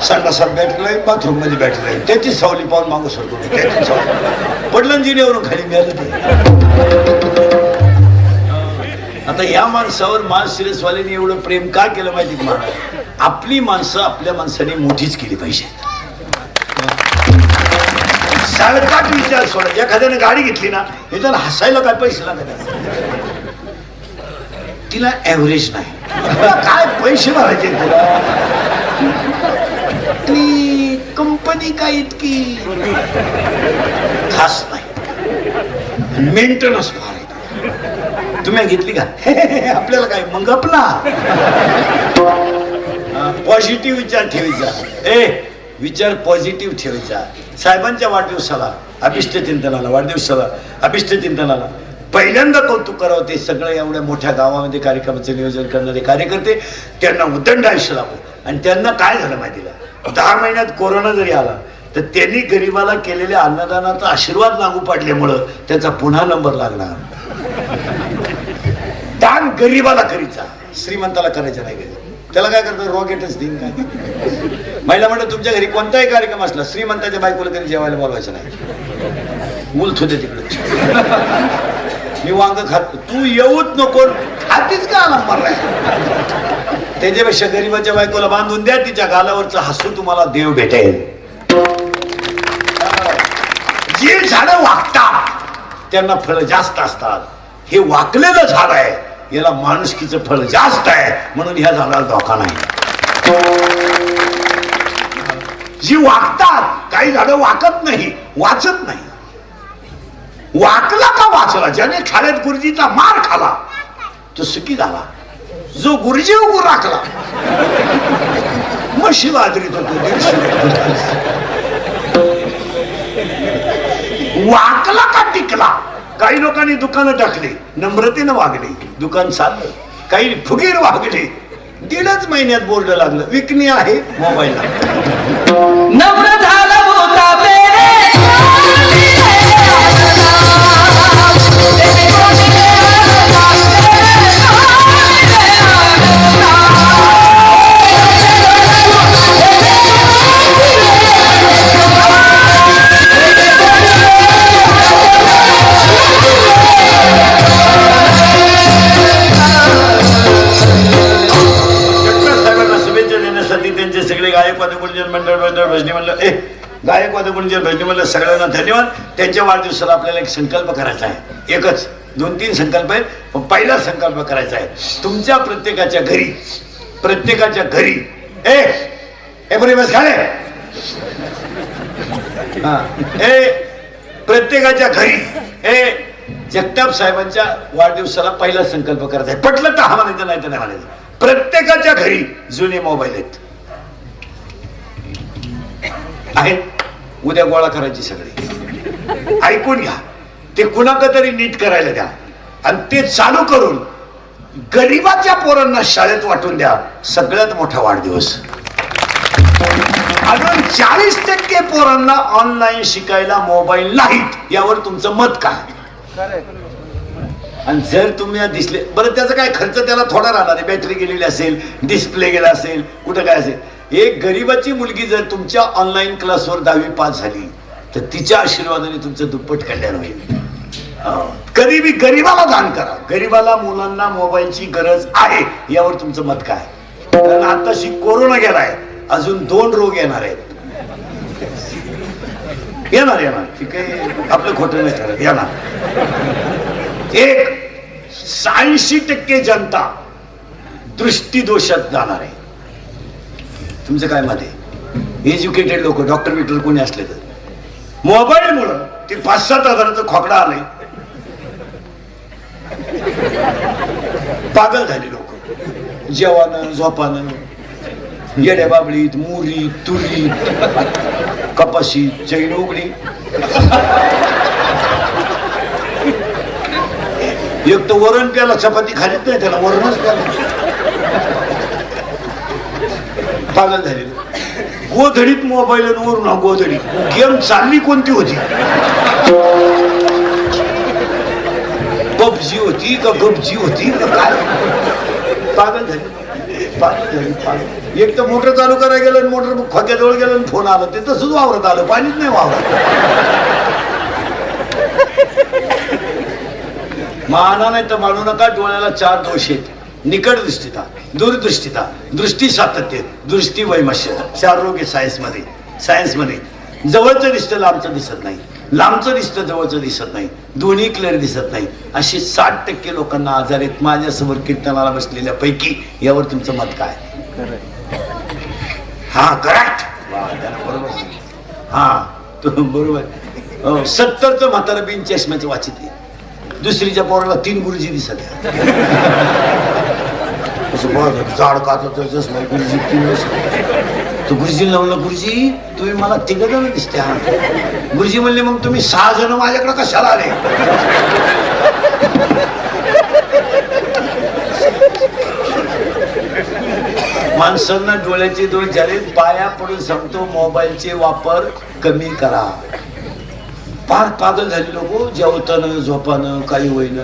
संडासात बॅटलाय बाथरूम मध्ये बॅटलाय. त्याची सावली पाहून मागू सरतो. त्याची सावली पडलं जिनेवरून खाली मिळालं ते. आता या माणसावर माळशिरसवाल्यांनी एवढं प्रेम का केलं माहिती मला? आपली माणसं आपल्या माणसाने मोठीच केली पाहिजे. साळकाट विचार सोडा. एखाद्याने गाडी घेतली ना हे तर हसायला काय पैसे लागत. तिला ऍव्हरेज नाही. काय पैसे भरायचे तुला? कंपनी काय इतकी खास नाही. मेंटेनन्स फार आहे. तुम्ही घेतली का? आपल्याला काय मग आपला पॉझिटिव्ह विचार ठेवायचा. विचार पॉझिटिव्ह ठेवायचा. साहेबांच्या वाढदिवसाला अभिष्ट चिंतनाला पहिल्यांदा कौतुक करावं ते सगळं एवढ्या मोठ्या गावामध्ये कार्यक्रमाचं नियोजन करणारे कार्यकर्ते. त्यांना उदंड आयुष्य लाभो. आणि त्यांना काय झालं माहिती का? 10 महिन्यात कोरोना जरी आला तर त्यांनी गरिबाला केलेल्या अन्नदानाचा आशीर्वाद लागू पडल्यामुळं त्याचा पुन्हा नंबर लागणार. दान गरिबाला करायचा श्रीमंताला करायचं नाही. त्याला काय करतो? रोग येतच देईन काय. महिला म्हणतात तुमच्या घरी कोणताही कार्यक्रम असला श्रीमंताच्या बायकोला कधी जेवायला बोलवायचं नाही. उलथ होते तिकडे. मी वांग खात तू येऊच नको. खातीच का आला मारलाय? त्याच्यापेक्षा गरीबाच्या बायकोला बांधून द्या. तिच्या गालावरचं हसू तुम्हाला देव भेटेल. जे झाडं वागतात त्यांना फळ जास्त असतात. हे वाकलेलं झाड आहे, याला माणुसकीचं फळ जास्त आहे, म्हणून ह्या झाडाला धोका नाही. जी वागतात, काही झाडं वाकत नाही, वाचत नाही. वाकला का वाचला? ज्याने शाळेत गुरुजीचा मार खाला तो सुखी झाला. जो गुरुजी उभं राखला म्हशी बाजरीत होतो 150. वाकला का टिकला? काही लोकांनी दुकानं टाकली, नम्रतेनं वागले, दुकान चाललं. काही फुगीर वागले, 1.5 महिन्यात बोर्ड लागलं, विकणी आहे मोबाईल. नम्र झाला होता पेरे त्यांचे सगळे गायक वादक मंडळ भजनी म्हणलं गायक वादक भजनी म्हणलं सगळ्यांना धन्यवाद. त्यांच्या वाढदिवसाला आपल्याला एक संकल्प करायचा आहे. एकच 2-3 संकल्प आहेत, पण पहिला संकल्प करायचा आहे तुमच्या प्रत्येकाच्या घरी बस खाले प्रत्येकाच्या घरी जगताप साहेबांच्या वाढदिवसाला पहिला संकल्प करायचा आहे. पटलं तर हा म्हणायचं, नाही तर नाही म्हणायचं. प्रत्येकाच्या घरी जुने मोबाईल आहेत, उद्या गोळा करायची सगळी. ऐकून घ्या, ते कुणाकडे तरी नीट करायला द्या आणि ते चालू करून गरीबाच्या पोरांना शाळेत वाटून द्या. सगळ्यात मोठा वाढदिवस. अजून 40% पोरांना ऑनलाईन शिकायला मोबाईल नाहीत, यावर तुमचं मत काय? आणि जर तुम्ही दिसले बरं, त्याचा काय खर्च त्याला थोडा राहणार आहे. बॅटरी गेलेली असेल, डिस्प्ले गेला असेल, कुठं काय असेल. एक गरीबाची मुलगी जर तुमच्या ऑनलाईन क्लासवर 10वी पास झाली तर तिच्या आशीर्वादाने तुमचं दुप्पट कल्याण होईल. कधी बी गरीबाला दान करा. गरीबाला, मुलांना मोबाईलची गरज आहे, यावर तुमचं मत काय? कारण आताशी कोरोना गेलाय, अजून 2 रोग येणार आहेत. येणार ती काही आपलं खोटं नाही ठरत, येणार. एक 80% जनता दृष्टीदोषात जाणार आहे. तुमचं काय मत आहे? एज्युकेटेड लोक, डॉक्टर बिक्टर कोणी असले तर मोबाईल मुळे ते 5-7 हजाराचं खोकडा आलंय. पागल झाले लोक, जेवण झोपानं, येड्या बाबळीत, मुरी तुरी कपाशी चैन उघडी. एक तर वरण प्याला, चपाती खालीच नाही, त्याला वरणच प्याला. पागल झाले. गोधडीत मोबाईल वरून गोधडी गेम चालली कोणती होती? पबजी होती का गपजी होती का काय? पागल झाली. एक तर मोटर चालू करायला गेलं आणि मोटर खोक्याजवळ गेलं आणि फोन आला, ते तसंच वावरत आलं, पाणीच नाही वावरत. माना नाही तर मानू नका. डोळ्याला 4 दोष आहेत: निकट दृष्टीता, दूरदृष्टीता, दृष्टी सातत्य, दृष्टी वैमश्यता. 4 रोग आहे सायन्समध्ये. जवळचं दिसतं, लांबचं दिसत नाही, लांबचं दिसतं, जवळचं दिसत नाही, दोन्ही क्लिअर दिसत नाही. अशी 60% लोकांना आजार आहेत. माझ्यासमोर कीर्तनाला बसलेल्या पैकी यावर तुमचं मत काय? हा, करेक्ट. बरोबर. हा, तो बरोबर. 70चं म्हातारा बिन चष्म्याचं वाचित आहे. दुसरीच्या पोराला 3 गुरुजी दिसत आहे. झाड काचत गुरुजी 3 तो गुरुजीला म्हणलं, गुरुजी तुम्ही मला 3 जण दिसते. गुरुजी म्हणले, मग तुम्ही 6 जण माझ्याकडे कशाला आले? माणसांना डोळ्याचे दोष झाले. पाया पडून सांगतो, मोबाईलचे वापर कमी करा. फार पागल झाली लोक, जेवताना झोपानं काही होईना.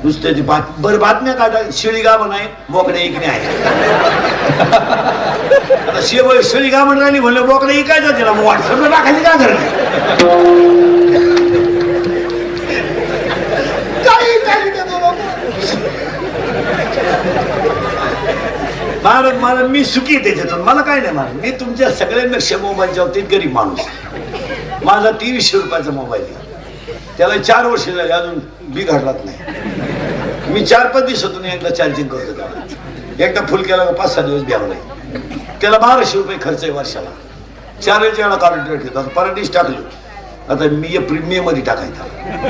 नुसत्याची बातम्या काढा. शिळीगाव नाही, बोकडे इकणे आहे. आता शिळीगाव म्हणून राहिली म्हणलं, बोकडे इकायचं तिला मग व्हॉट्सअपला टाकायची का घरली? महाराज मी सुखी त्याच्यातून, मला काय नाही महाराज. मी तुमच्या सगळ्यांपेक्षा मोबाईलच्या बाबतीत गरीब माणूस. माझा 2300 रुपयाचा मोबाईल आहे. त्याला 4 वर्ष झाली अजून बिघडलाच नाही. मी 4-5 दिवसातून एकदा चार्जिंग करतो त्याला. एकदा फुल केला 5-6 दिवस घ्यावं नाही. त्याला 1200 रुपये खर्च आहे वर्षाला. 4 वेळा काढून ठेवतो. आता परदेश टाकलो. आता मी एप्रिल मे मध्ये टाकायचा.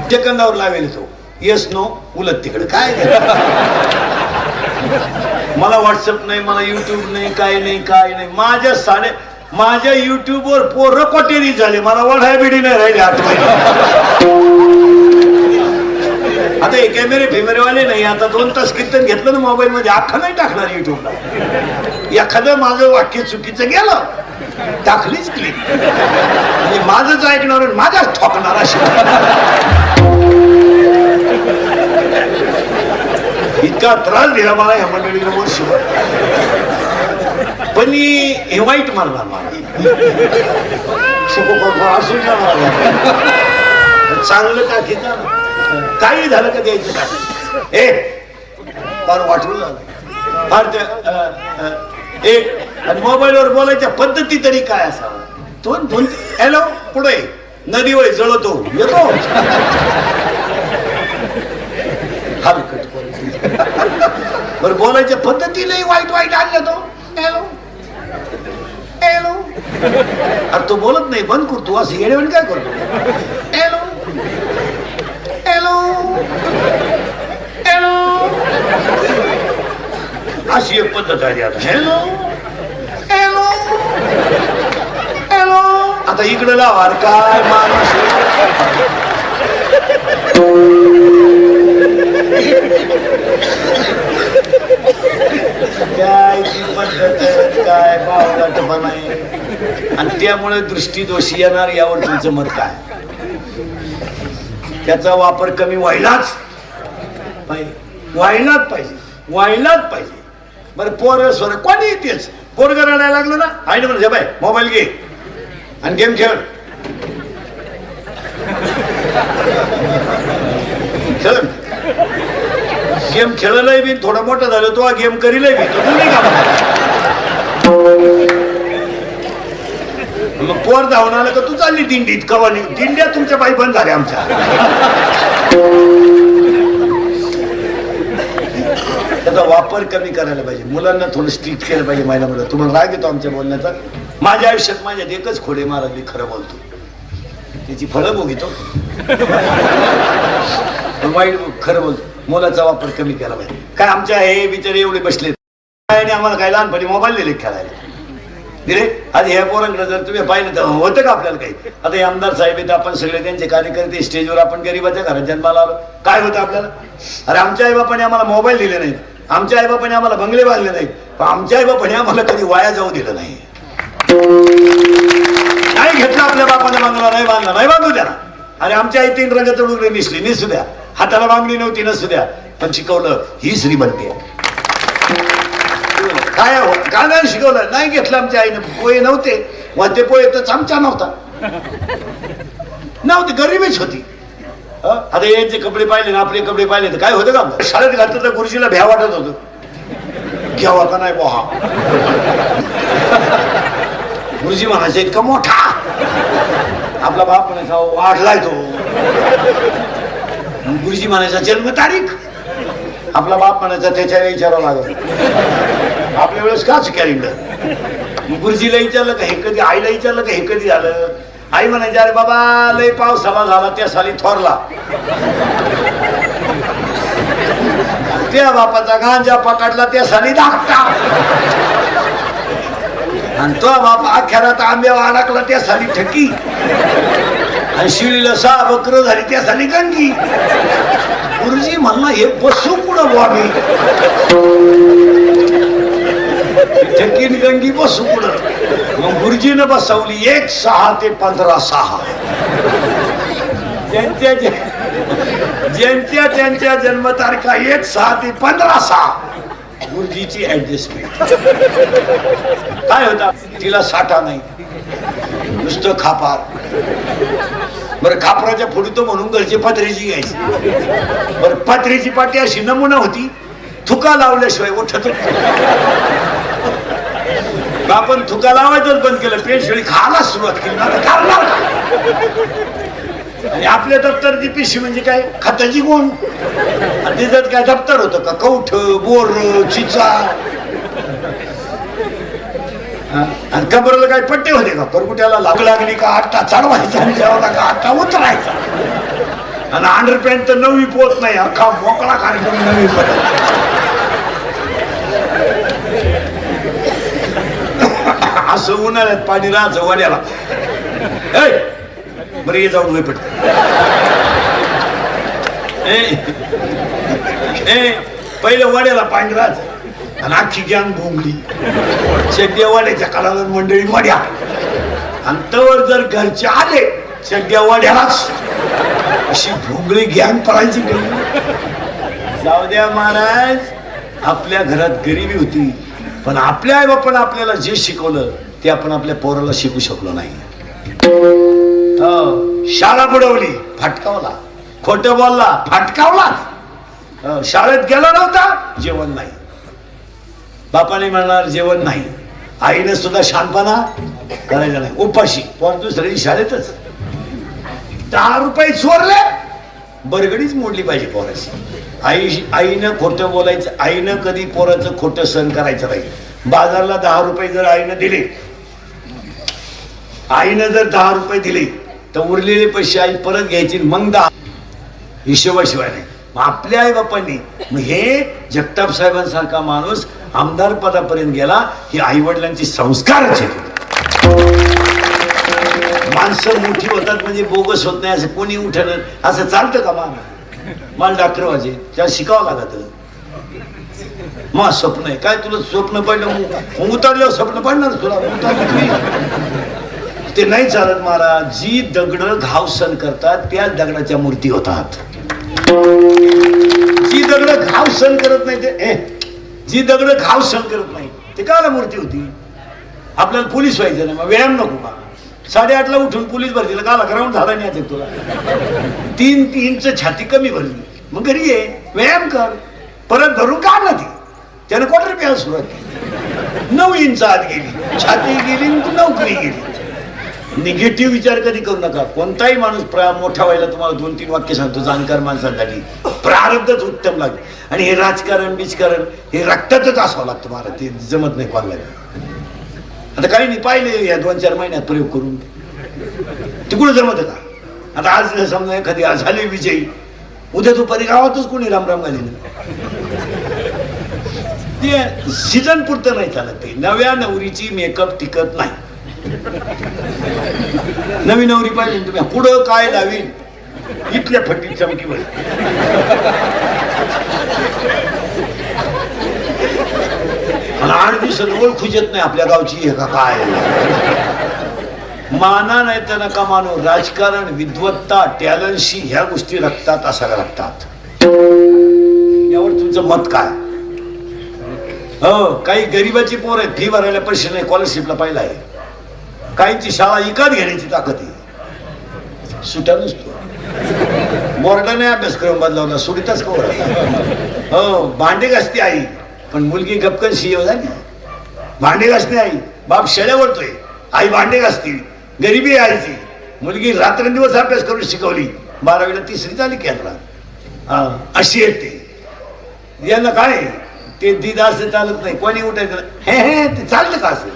सेकंदावर लावेल तो. येस नो उलट तिकडे काय मला व्हॉट्सअप नाही, मला युट्यूब नाही, काय नाही. माझ्या युट्यूबवर पोरं कोटेरी झाले. मला वढाय बिडी नाही राहिले 8 महिने. आता हे कॅमेरेवाले नाही. आता 2 तास कीर्तन घेतलं ना मोबाईल मध्ये, अख्खा नाही टाकणार युट्यूबला. एखादं माझं वाक्य चुकीचं गेलं टाकलीच क्लिप. म्हणजे माझंच ऐकणार आणि माझ्याच ठोकणार अशी. इतका त्रास दिला मला ह्या मंडळीनं वर्षभर. पण हे वाईट मारणार मला. चांगलं टाकीचा ना काही झालं का द्यायचं टाकी. फार वाटून झालं फार. एक आणि मोबाईलवर बोलायच्या पद्धती तरी काय असावं. तो हॅलो पुढे नदी वय जळतो येतो. बरं बोलायच्या पद्धतीलाही वाईट आणलं तो. हॅलो हॅलो अरे तो बोलत नाही बंद करतो असं येण्यावर काय करतो. हॅलो हॅलो हॅलो अशी एक पद्धत आहे आता. हॅलो हॅलो हॅलो आता इकडे लावा काय माणूस. काय ती पद्धत काय बावळटपणा आहे. आणि त्यामुळे दृष्टीदोषी येणार यावर तुमचं मत काय. त्याचा वापर कमी व्हायलाच पाहिजे. बरं पोर स्वर कोणी येतेच पोरग रडायला लागलं ना आई म्हणजे बाय मोबाईल घे आणि गेम खेळ. गेम खेळलंय बी थोडा मोठा झालं तो गेम करीलय बी तो नाही का. मग पोर धावून आलं का तू चालली दिंडीत कवानी. दिंड्या तुमच्या बाई बंद झाल्या आमच्या. त्याचा वापर कमी करायला पाहिजे. मुलांना थोडं स्ट्रिक्ट केलं पाहिजे. महिला मुलं तुम्हाला राग येतो आमच्या बोलण्याचा. माझ्या आयुष्यात माझ्यात एकच खोडे महाराज मी खरं बोलतो. त्याची फळं भोगितो. वाईट खरं बोलतो. मुलाचा वापर कमी केला पाहिजे. काय आमच्या हे बिचारे एवढे बसले आम्हाला काय लहानपणी मोबाईल दिले खेळायला दिले. आज ह्या पोरांकडे जर तुम्ही पाहिलं तर होतं का आपल्याला काही. आता हे आमदार साहेब आहेत आपण सगळे त्यांचे कार्यकर्ते स्टेजवर आपण गरीबाच्या घरात जन्माला आलो. काय होतं आपल्याला. अरे आमच्या आईबापाने आम्हाला मोबाईल दिले नाहीत. आमच्या आईबापाने आम्हाला बंगले बांधले नाहीत. पण आमच्या आईबापाने आम्हाला कधी वाया जाऊ दिलं नाही. नाही घेतलं आपल्या बापाने बंगला नाही बांधला नाही बांधू द्या. अरे आमच्या आई 3 रंगाचं डुगरे निसू द्या. हाताला बांगडी नव्हती नसू द्या. पण शिकवलं ही श्रीमंती आहे. काय नाही शिकवलं नाही घेतलं आमच्या आईने. पोहे नव्हते वाते पोहे तर चमचा नव्हते गरीबीच होती. आता यांचे कपडे पाहिले ना आपले कपडे पाहिले तर काय होतं का. शाळेत घालतं तर गुरुजीला भ्या वाटत होतं. घ्यावा का नाही बोहा. गुरुजी म्हणायचं इतका मोठा. आपला बाप म्हणायचा वाढलाय तो. गुरुजी म्हणायचा जन्मतारीख. आपला बाप म्हणायचा त्याच्या विचारावं लागेल. आपल्या वेळेस काच कॅलेंडर. गुरुजीला विचारलं का हे कधी. आईला विचारलं का हे कधी झालं. आई म्हणायची अरे बाबा लय पाऊस झाला त्या साली थोरला. त्या बापाचा गांजा पकडला त्या साली धाकटा. आणि तो बाप अखेरात आंब्यावर अडकला त्या साली ठकी. आणि शिळीला 6 बकरं झाली त्या साली गंगी. गुरुजी म्हणला हे बसू पुढं बुवा मी. ठकीन गंगी बसू पुढं. मग गुरुजीनं बसवली 1-6 ते 15-6. त्यांच्या जन्मतारखा 1-6 ते 15-6. गुरुजीची ऍडजस्टमेंट. काय होता तिला साठा नाही नुसतं खापार. बरं खापराच्या फोडी तो म्हणून घरची पत्र्याची घ्यायची. बरं पत्र्याची पाटी अशी नमुना होती थुका लावल्याशिवाय उठत. आपण थुका लावायचंच बंद केलं, पेन्शिडी खायला सुरुवात केली ना, आता करणार काय? आणि आपल्या दप्तरची पिशवी म्हणजे काय, खताची गुण. आणि तिथं काय दप्तर होतं का, कौठ, बोर, चिचा, आणि कबरला काय पट्टे होते का, परकुट्याला लागली का आट्टा चढवायचा आणि जेवला का आट्टा उतरायचा. आणि अंडरपॅन्ट तर नवी पोत नाही, अख्खा मोकळा कार्यक्रम नवी पोत. असं उन्हाळ्यात पाणी राहायचं वड्याला. बरं ये जाऊन वय पट. पहिलं वड्याला पाणी राहायचं आणि अख्खी गॅंग भोंगली, शेड्या वाड्याच्या काळाला मंडळी वड्या. आणि तवर जर घरचे आले शेड्या वाड्यालाच अशी भोंगळी गॅंग पडायची. जाऊ द्या महाराज, आपल्या घरात गरिबी होती, पण आपल्या आई बापानं आपल्याला जे शिकवलं ते आपण आपल्या पोराला शिकू शकलो नाही. शाळा बुडवली, फटकावला. खोटं बोलला, फटकावला. शाळेत गेला नव्हता, जेवण नाही. बापाने म्हणणार जेवण नाही, आईने सुद्धा शांतपणा करायचा नाही, उपाशी. पण दुसऱ्या शाळेतच 10 रुपये चोरले, बरगडीच मोडली पाहिजे पोराची. आईनं खोटं बोलायचं, आईनं कधी पोराचं खोटं सहन करायचं नाही. बाजारला 10 रुपये जर आईनं दिले, आईनं जर 10 रुपये दिले तर उरलेले पैसे आई परत घ्यायचे, मग 10 हिशोबाशिवाय नाही. मग आपल्या आई बापांनी, मग हे जगताप साहेबांसारखा माणूस आमदार पदापर्यंत गेला, ही आई वडिलांची संस्कारच आहेत. माणसं मोठी होतात म्हणजे बोगस होत नाही असं कोणी उठलं, असं चालतं का? मला डॉक्टर व्हायचे, त्याला शिकावं लागत. मग स्वप्न आहे काय, तुला स्वप्न पडलं उतरल्यावर स्वप्न पडणार तुला, ते नाही चालत महाराज. जी दगड घाव सण करतात त्या दगडाच्या मूर्ती होतात. जी दगड घाव सण करत नाही ते, जी दगड घाव सण करत नाही ते काला मूर्ती होती. आपल्याला पोलीस व्हायचं नाही, मग व्यायाम नको का? 8:30ला उठून पोलीस भरतीला काला ग्राउंड झाला नाही तुला. 3 इंच छाती कमी भरली, मग घरी ये, व्यायाम कर, परत भरून काढ ना ती. त्याने क्वार्टर प्यायला सुरुवात केली, 9 इंच आत गेली, छाती गेली, नोकरी गेली. निगेटिव्ह विचार कधी करू नका. कोणताही माणूस मोठा व्हायला तुम्हाला 2-3 वाक्य सांगतो, जाणकार माणसांसाठी प्रारब्धच उत्तम लागते. आणि हे राजकारण बिजकारण हे रक्तातच असावं लागतं महाराज, ते जमत नाही कोणाला. आता काही नाही पाहिले या 2-4 महिन्यात प्रयोग करून, ते कुठं जमत का? आता आज समजा एखादी आज झाली विजयी, उद्या दुपारी गावातच कोणी रामराम घाली, ते सीझन पुरतं नाही चालत. ते नव्या नवरीची मेकअप टिकत नाही. नवी नवरी पाहिजे तुम्ही, पुढं काय लावीन इथल्या फटीत चमकी बघ. मला 8 दिवसात ओळखूच येत नाही आपल्या गावची आहे का काय. माना नाही तर नका मानू, राजकारण, विद्वत्ता, टॅलेंटशी ह्या गोष्टी रक्तात असायला लागतात. यावर तुमचं मत काय? हो, काही गरीबाची पोर आहेत, फी भरायला पैसे नाही, स्कॉलरशिपला पाहिला आहे. काहींची शाळा विकत घेण्याची ताकद आहे, सुटा नसतो. बोर्डाने अभ्यासक्रम बदलावला, सुटीतच कवर. हो, भांडे घासते आई, पण मुलगी गपकन सीएव झाली. भांडे घासते आई, बाप शेळ्या वळतोय, आई भांडे घासती. गरिबी आहे आईची, मुलगी रात्रंदिवस अभ्यास करून शिकवली, 12वीला 3री झाली केरला. अशी येते यांना काय, ते दिदा असं चालत नाही, कोणी उठायचं हे ते चालतं का असं?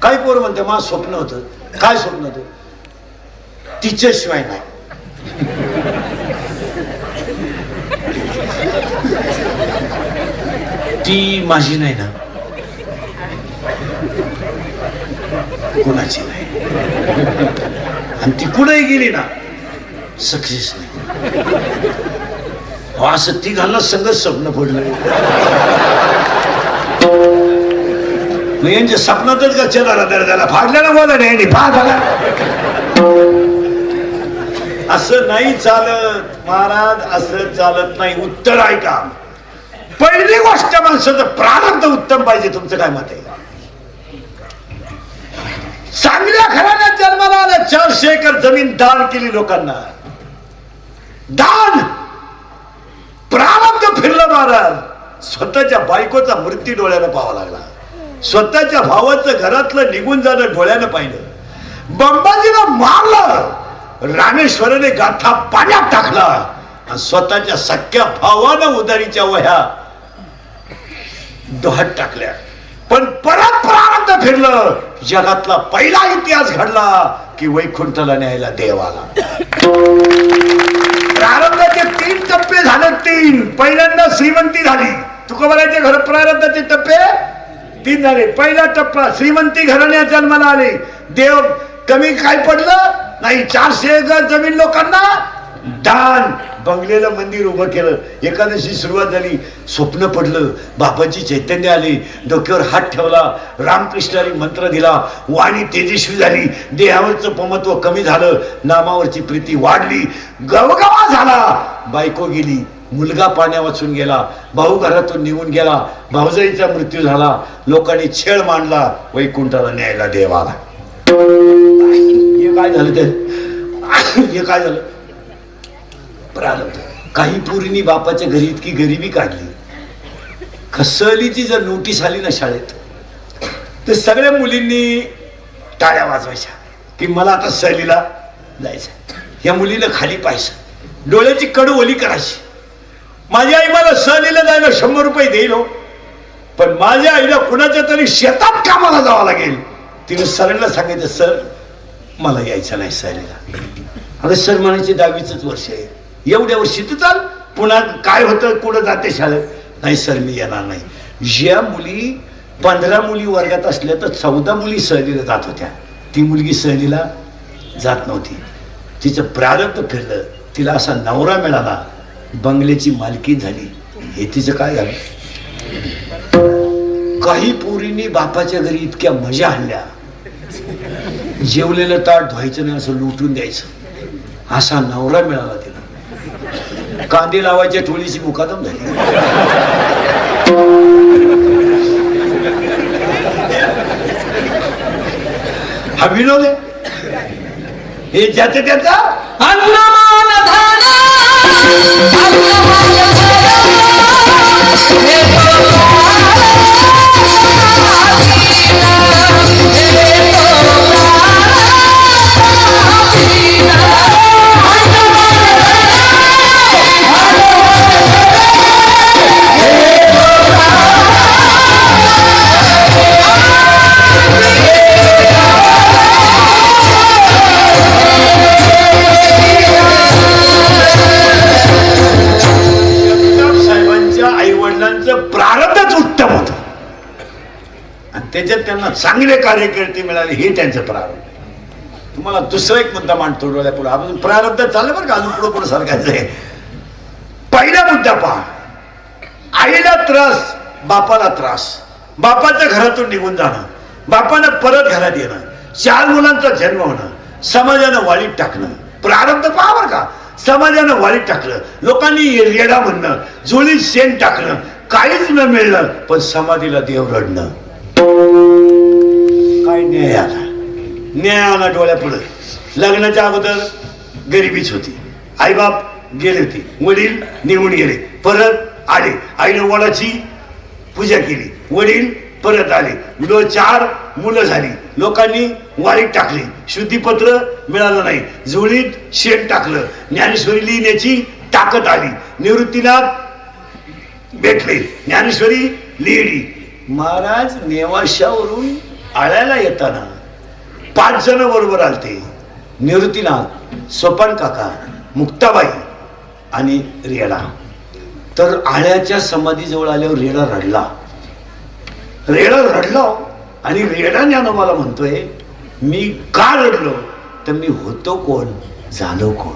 काही पोर म्हणते माझं स्वप्न होतं. काय स्वप्न होतं? तिच्याशिवाय नाही. ती माझी नाही ना, कुणाची नाही. आणि ती कुठेही गेली ना सक्सेस नाही. असं ती घालणं संगत स्वप्न पडलं. यांच्या स्वप्नातच का चेताला दर्जाला फाडल्या ना बोला नाही फाडला. असं नाही चालत महाराज, असं चालत नाही. उत्तर ऐका. पहिली गोष्ट माणसाचं प्रारब्ध उत्तम पाहिजे. तुमचं काय मत आहे? चांगल्या घराण्यात जन्माला आलं, 400 एकर जमीन दान केली लोकांना. दान प्रारब्ध फिरलं महाराज. स्वतःच्या बायकोचा मृत्यू डोळ्याला पाहावा लागला. स्वतःच्या भावाचं घरातलं निघून जाणं डोळ्यानं पाहिलं. बंबाजीनं मारलं, रामेश्वराने गाठा पाण्यात टाकला आणि स्वतःच्या सख्या भावानं उदारीच्या वह्या डोहात टाकल्या. पण परत प्रारब्ध फिरलं. जगातला पहिला इतिहास घडला की वैकुंठाला न्यायला देव आला. प्रारब्धाचे 3 टप्पे झाले. 3. पहिल्यांदा श्रीमंती झाली. तुकोबाराचे घर प्रारब्धाचे टप्पे 3 झाले. पहिला टप्पा श्रीमंती घराण्यात जन्माला आले. देव कमी काय पडलं नाही. 400 एकर जमीन लोकांना दान. बंगलेलं मंदिर उभं केलं. एकादशी सुरुवात झाली. स्वप्न पडलं. बाबाजी चैतन्य आले. डोक्यावर हात ठेवला. रामकृष्णाने मंत्र दिला. वाणी तेजस्वी झाली. देहावरचं पमत्व कमी झालं. नामावरची प्रीती वाढली. गवगवा झाला. बायको गेली. मुलगा पाण्या वाचून गेला. भाऊ घरातून निघून गेला. भाऊजाईचा मृत्यू झाला. लोकांनी छेळ मांडला. वैकुंठाला न्यायला देव आला. हे काय झालं ते? हे काय झालं? प्रारब्ध. काही पोरींनी बापाच्या घरी इतकी गरिबी काढली. सहलीची जर नोटीस आली ना शाळेत, तर सगळ्या मुलींनी टाळ्या वाजवायच्या की मला आता सहलीला जायचं. या मुलीला खाली पाहायचं, डोळ्याची कडू ओली करायची. माझी आई मला सहलीला जायला 100 रुपये देईल हो, पण माझ्या आईला कुणाच्या तरी शेतात कामाला जावं लागेल. तिने सरांना सांगायचं, सर मला यायचं नाही सहलीला. अगं सर म्हणायचे 10वीच वर्ष आहे, एवढ्या वर्षी तर चाल. पुन्हा काय होतं, कुठं जाते शाळेत? नाही सर मी येणार नाही. ज्या मुली 15 मुली वर्गात असल्या तर 14 मुली सहलीला जात होत्या. ती मुलगी सहलीला जात नव्हती. तिचं प्रारब्ध फिरलं. तिला असा नवरा मिळाला, बंगल्याची मालकी झाली. हे तिचं काय झालं? काही पोरींनी बापाच्या घरी इतक्या मजा आणल्या. जेवलेलं ताट धुवायचं नाही, असं लुटून द्यायचं. असा नवरा मिळाला तिला. कांदे लावायच्या टोळीची मुकादम झाली. हा विनोद आहे. हे ज्याचं त्याचा अन्नमान झाला, अन्नमान झाला, हे प्रारब्धच उत्तम होतं आणि त्याच्यात त्यांना चांगले कार्यकर्ते मिळाले. हे त्यांचं प्रारब्ध. तुम्हाला दुसरा एक मुद्दा मांडतो डोळ्यापुढे. आपण प्रारब्ध चाललं बरं का, अजून पुढं पुढं सारखायचं आहे. पहिला मुद्दा पहा. आईला त्रास, बापाला त्रास. बापाच्या घरातून निघून जाणं, बापानं परत घरात येणं, 4 मुलांचा जन्म होणं, समाजानं वाळीत टाकणं. प्रारब्ध पहा बरं का. समाजानं वाळीत टाकलं. लोकांनी रेडा म्हणणं, जुळीत शेण टाकणं, काहीच न मिळलं, पण समाधीला देव रडणं. काय न्याय आला? न्याय आला डोळ्यापुढं. लग्नाच्या अगोदर गरिबीच होती. आईबाप गेले होते, वडील निघून गेले, परत आले. आईनं वडाची पूजा केली, वडील परत आले. 4 मुलं झाली. लोकांनी वाळीत टाकली, शुद्धीपत्र मिळालं नाही, जुळीत शेण टाकलं. ज्ञानेश्वरी लिहिण्याची ताकद आली. निवृत्तीनाथ भेटले, ज्ञानेश्वरी लिहिली. महाराज नेवाशावरून आळ्याला येताना 5 जण बरोबर आलते. निवृत्तीनाथ, सोपान काका, मुक्ताबाई आणि रेडा. तर आळ्याच्या समाधीजवळ आल्यावर रेडा रडला. रेडा रडला आणि रेडाने मला म्हणतोय, मी का रडलो तर मी होतो कोण, झालो कोण.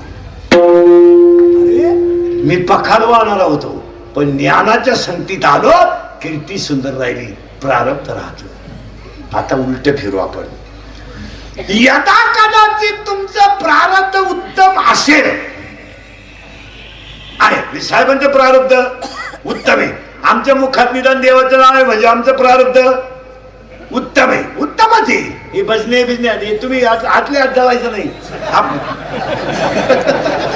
अरे मी पखाडवाणारा होतो, पण ज्ञानाच्या संगतीत आलो, कीर्ती सुंदर राहिली, प्रारब्ध राहतो. आता उलट फिरू आपण. यदा कदाचित तुमचं प्रारब्ध उत्तम असेल, आहे साहेबांचं प्रारब्ध उत्तम आहे, आमच्या मुखात निदान देवाचं नाव आहे म्हणजे आमचं प्रारब्ध उत्तम आहे. उत्तमच आहे. हे बसणे बिजणे तुम्ही आतले हात जावायचं नाही.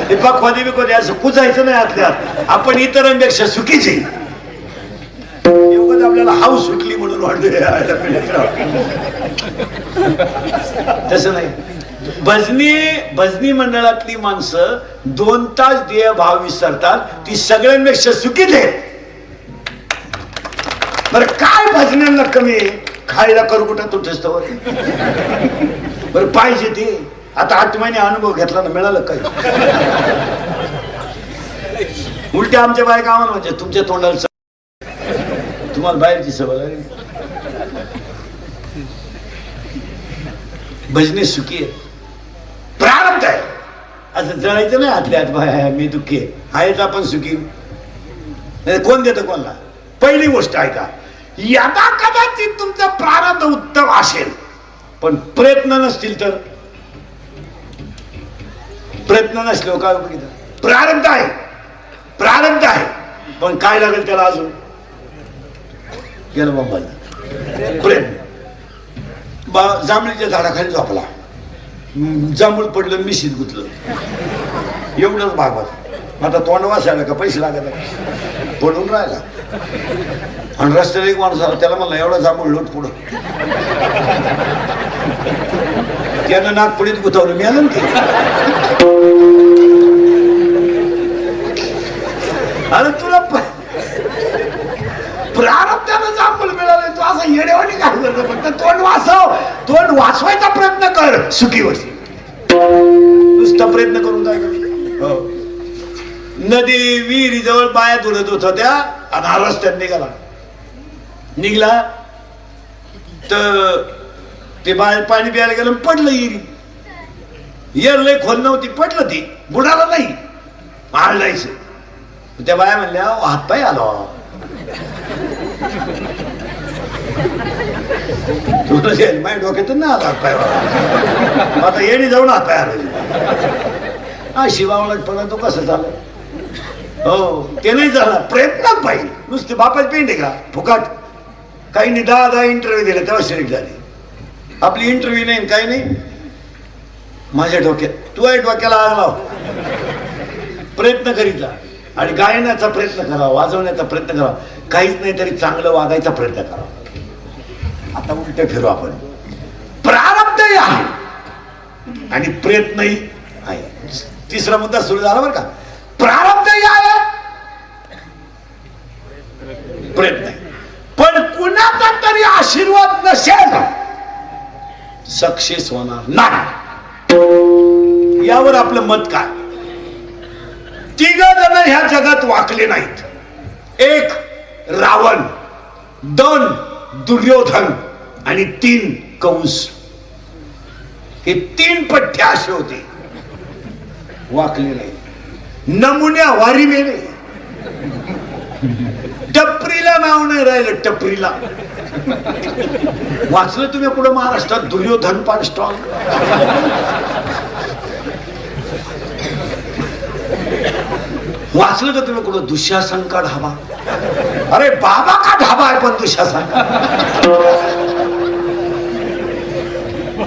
हे पखवादी बिखवादी असं कुजायचं नाही आतल्या हात. आपण इतरांपेक्षा सुखीचे. एवढंच आपल्याला हाऊस सुटली म्हणून वाटले तसं नाही. भजनी मंडळातली माणसं 2 तास देह भाव विसरतात, ती सगळ्यांपेक्षा सुखी आहेत. बरं काय भजनांना कमी आहे? खायला करू कुठं तुटस्त बरं पाहिजे ते. आता 8 महिने अनुभव घेतला ना, मिळालं काही? उलटे आमच्या बायका आम्हाला म्हणजे तुमच्या तोंडाला तुम्हाला बाहेरची सवय लागली. भजने सुखी आहे, प्रारब्ध आहे. असं जळायचं नाही आतल्या आत बाय मी दुःखी आहे, आहेच आपण सुखी. कोण देतं कोणाला? पहिली गोष्ट आहे का, यदा कदाचित तुमचं प्रारब्ध उत्तम असेल पण प्रयत्न नसतील तर, प्रयत्न नसले काय बघितलं. प्रारब्ध आहे, प्रारब्ध आहे, पण काय लागेल त्याला अजून? गेलं बाबाला प्रयत्न. जांभळीच्या झाडाखाली झोपला, जांभूळ पडलं, मिशीत गुतलं, एवढंच भागवत. आता तोंड वाचायला का पैसे लागत पडून राहिला. आणि रस्त्याला एक माणूस आला, त्याला म्हणला एवढा जांभूळ लोट पुढं. त्यानं नागपुडीत गुतावलं, मी आलं ते. अरे तुला प्रारब्धानं जांभूळ मिळाले, तू असं येडेवाणी काय करतो? फक्त तोंड वाचव, तोंड वाचवायचा प्रयत्न कर, सुखी वर्षी. नुसता प्रयत्न करून काय कर. नदी विहिरी जवळ बाया धुडत होत होत्या आणि हा रस्त्यात निघाला तर ते बाय पाणी प्यायला गेलं, पडलं विहिरी. येर लय खोल नव्हती, पडलं, ती बुडाला नाही, आळलायचं. त्या बाया म्हणल्या हातपाय आलो. माझ्या डोक्यातून ना हातपाय, आता येणे जाऊन हातपाय आलो. हा शिवावलाच पडला, तो कसं झालं? हो ते नाही झालं, प्रयत्न पाहिजे. नुसते बापाची पेंट आहे का फुकाट? काही नाही, 10 इंटरव्ह्यू दिले तेव्हा सिलेक्ट झाली. आपली इंटरव्ह्यू नाही, काही नाही. माझ्या डोक्यात, तू आहे डोक्याला आग लाव, प्रयत्न करीत जा. आणि गायनाचा प्रयत्न करा, वाजवण्याचा प्रयत्न करा, काहीच नाही तरी चांगलं वागायचा प्रयत्न करा. आता उलट फिरू आपण. प्रारब्धही आहे आणि प्रयत्नही आहे. तिसरा मुद्दा सुरू झाला बरं का. प्रारब्धही आहे, प्रयत्न आहे. पण कुणाचा तरी आशीर्वाद नसेल सक्सेस होणार नाही. यावर आपलं मत काय? 3 जण ह्या जगात वाकले नाहीत. 1 रावण, 2 दुर्योधन आणि 3 कंस. हे 3 पठ्ठे असे होते, वाकले नाही. नमुन्या वारी मेले. टपरीला नाव नाही राहिलं, टपरीला. वाचलं तुम्ही पुढे महाराष्ट्रात दुर्योधन पण स्ट्रॉंग. वाचलं का तुम्ही कुठं दुःशासन का ढाबा? अरे बाबा का ढाबा आहे पण दुःशासन.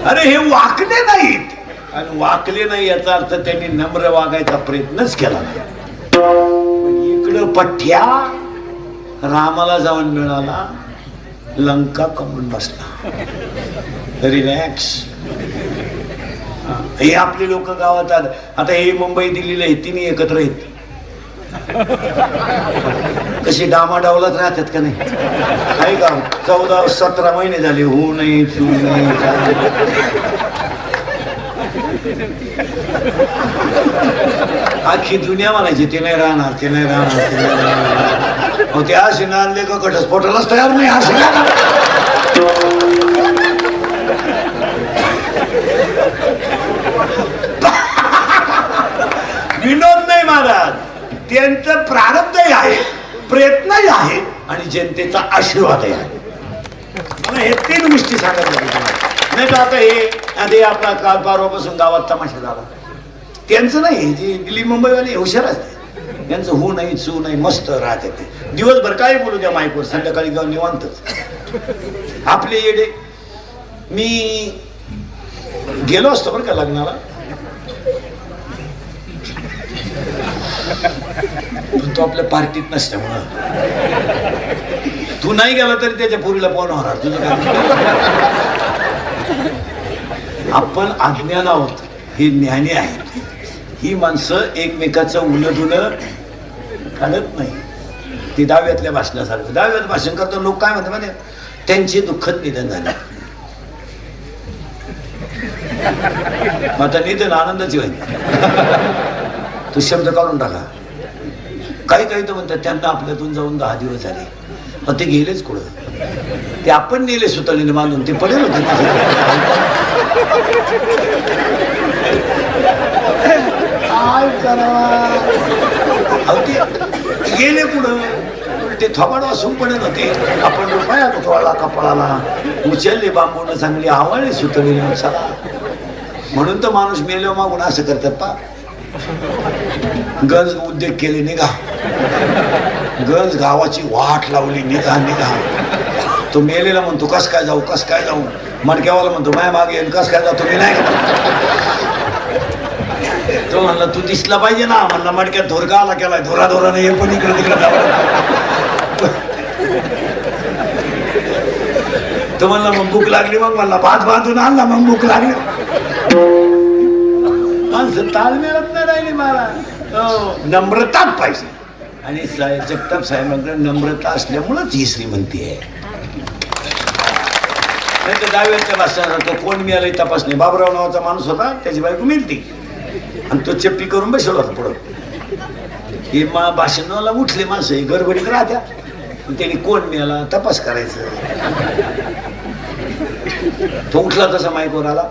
अरे हे वाकले नाहीत. आणि वाकले नाही याचा अर्थ त्यांनी नम्र वागायचा प्रयत्नच केला नाही. इकडं पठ्या रामाला जाऊन मिळाला, लंका कमून बसला. रिलॅक्स. हे आपले लोक गावात आता हे मुंबई दिल्लीला हे 3 एकत्र आहेत. कशी डामाडावलाच राहतात का नाही? आहे का? 14-17 महिने झाले, होऊ नाही चू नाही. आखी दुनिया म्हणायची ते नाही राहणार, ते नाही राहणार, ते नाही राहणार. मग ते असे नांदले का घटस्फोटालाच तयार नाही. असे विनोद नाही महाराज, त्यांचं प्रारब्धही आहे, प्रयत्नही आहे आणि जनतेचा आशीर्वादही आहे. मला हे 3 गोष्टी सांगायच्या. नाही तर आता हे आधी आपला काल परवापासून गावात तमाशा झाला. त्यांचं नाही, जे दिल्ली मुंबईवाले हुशार असते, त्यांचं हो नाही चू नाही, मस्त राहते ते. दिवसभर काय बोलू द्या माईकवर, संध्याकाळी गाव निवांतच. आपले येडे. मी गेलो असतो बरं का लग्नाला, तो आपल्या पार्टीत नसल्यामुळं. तू तू नाही गेला तरी त्याच्या पोरीला फोन होणार तुझं काय. आपण अज्ञान आहोत, हे ज्ञानी आहेत. ही माणसं एकमेकाचं उलट काढत नाही. ती दहाव्यातल्या भाषणासारखं. दहाव्यात भाषण करतो लोक काय म्हणतात माहिती, त्यांचे दुःखद निधन झाले. आता निधन आनंदाची होईल. तो शब्द काढून टाका. काही काही तर म्हणतात त्यांना आपल्यातून जाऊन 10 दिवस झाले. मग ते गेलेच कुठं? ते आपण नेले सुतळीने बांधून, ते पडेल होते. काय करावा, ते गेले कुठं? ते थोबाड वासून पडेल होते. आपण रुपया कुठवाला कपाळाला उचलले बांबून, चांगली आवडली सुतळीने. चला म्हणून तर माणूस मेलो मागून असं करतात पा. गंज उद्योग केले, निघा. गंज गावाची वाट लावली, निघा निघा. तो मेलेला म्हणतो कस काय जाऊ, कस काय जाऊ. मडक्यावाला म्हणतो माय मागे येईल, कस काय जातो मी नाही. तो म्हणला तू दिसला पाहिजे ना. म्हणला मडक्यात धोरका आला केलाय, धोराधोराने हे पण इकडे तिकडे जावं. तो म्हणला मग भूक लागली. मग म्हणला भात बांधून आणला. मग भूक लागली. माणसं ताळमेळत नाही राहिली मला. नम्रताच पाहिजे. आणि जगताप साहेबांकडे नम्रता असल्यामुळंच ही श्रीमंती आहे. नाही तर दहाव्याच्या भाषणात कोण मिळालं तपासणी. बाबुराव नावाचा माणूस होता, त्याची बायको मिळती आणि तो चप्पी करून बसवला होता पुढं. हे भाषणाला उठले माणसं, हे गडबडीत राहत्या. त्यांनी कोण मिळाला तपास करायचं. तो उठला तसा माईकवर आला.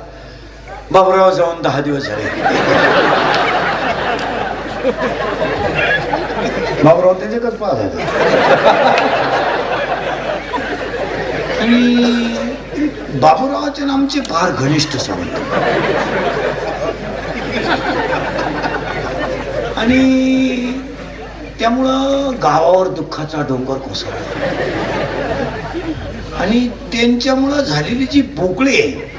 बाबुराव जाऊन 10 दिवस झाले. बाबुराव त्याच्याकच पाहत होता. आणि बाबुरावाचे नामचे फार घनिष्ठ संबंध. आणि त्यामुळं गावावर दुःखाचा डोंगर कोसळला. आणि त्यांच्यामुळं झालेली जी पोकळी आहे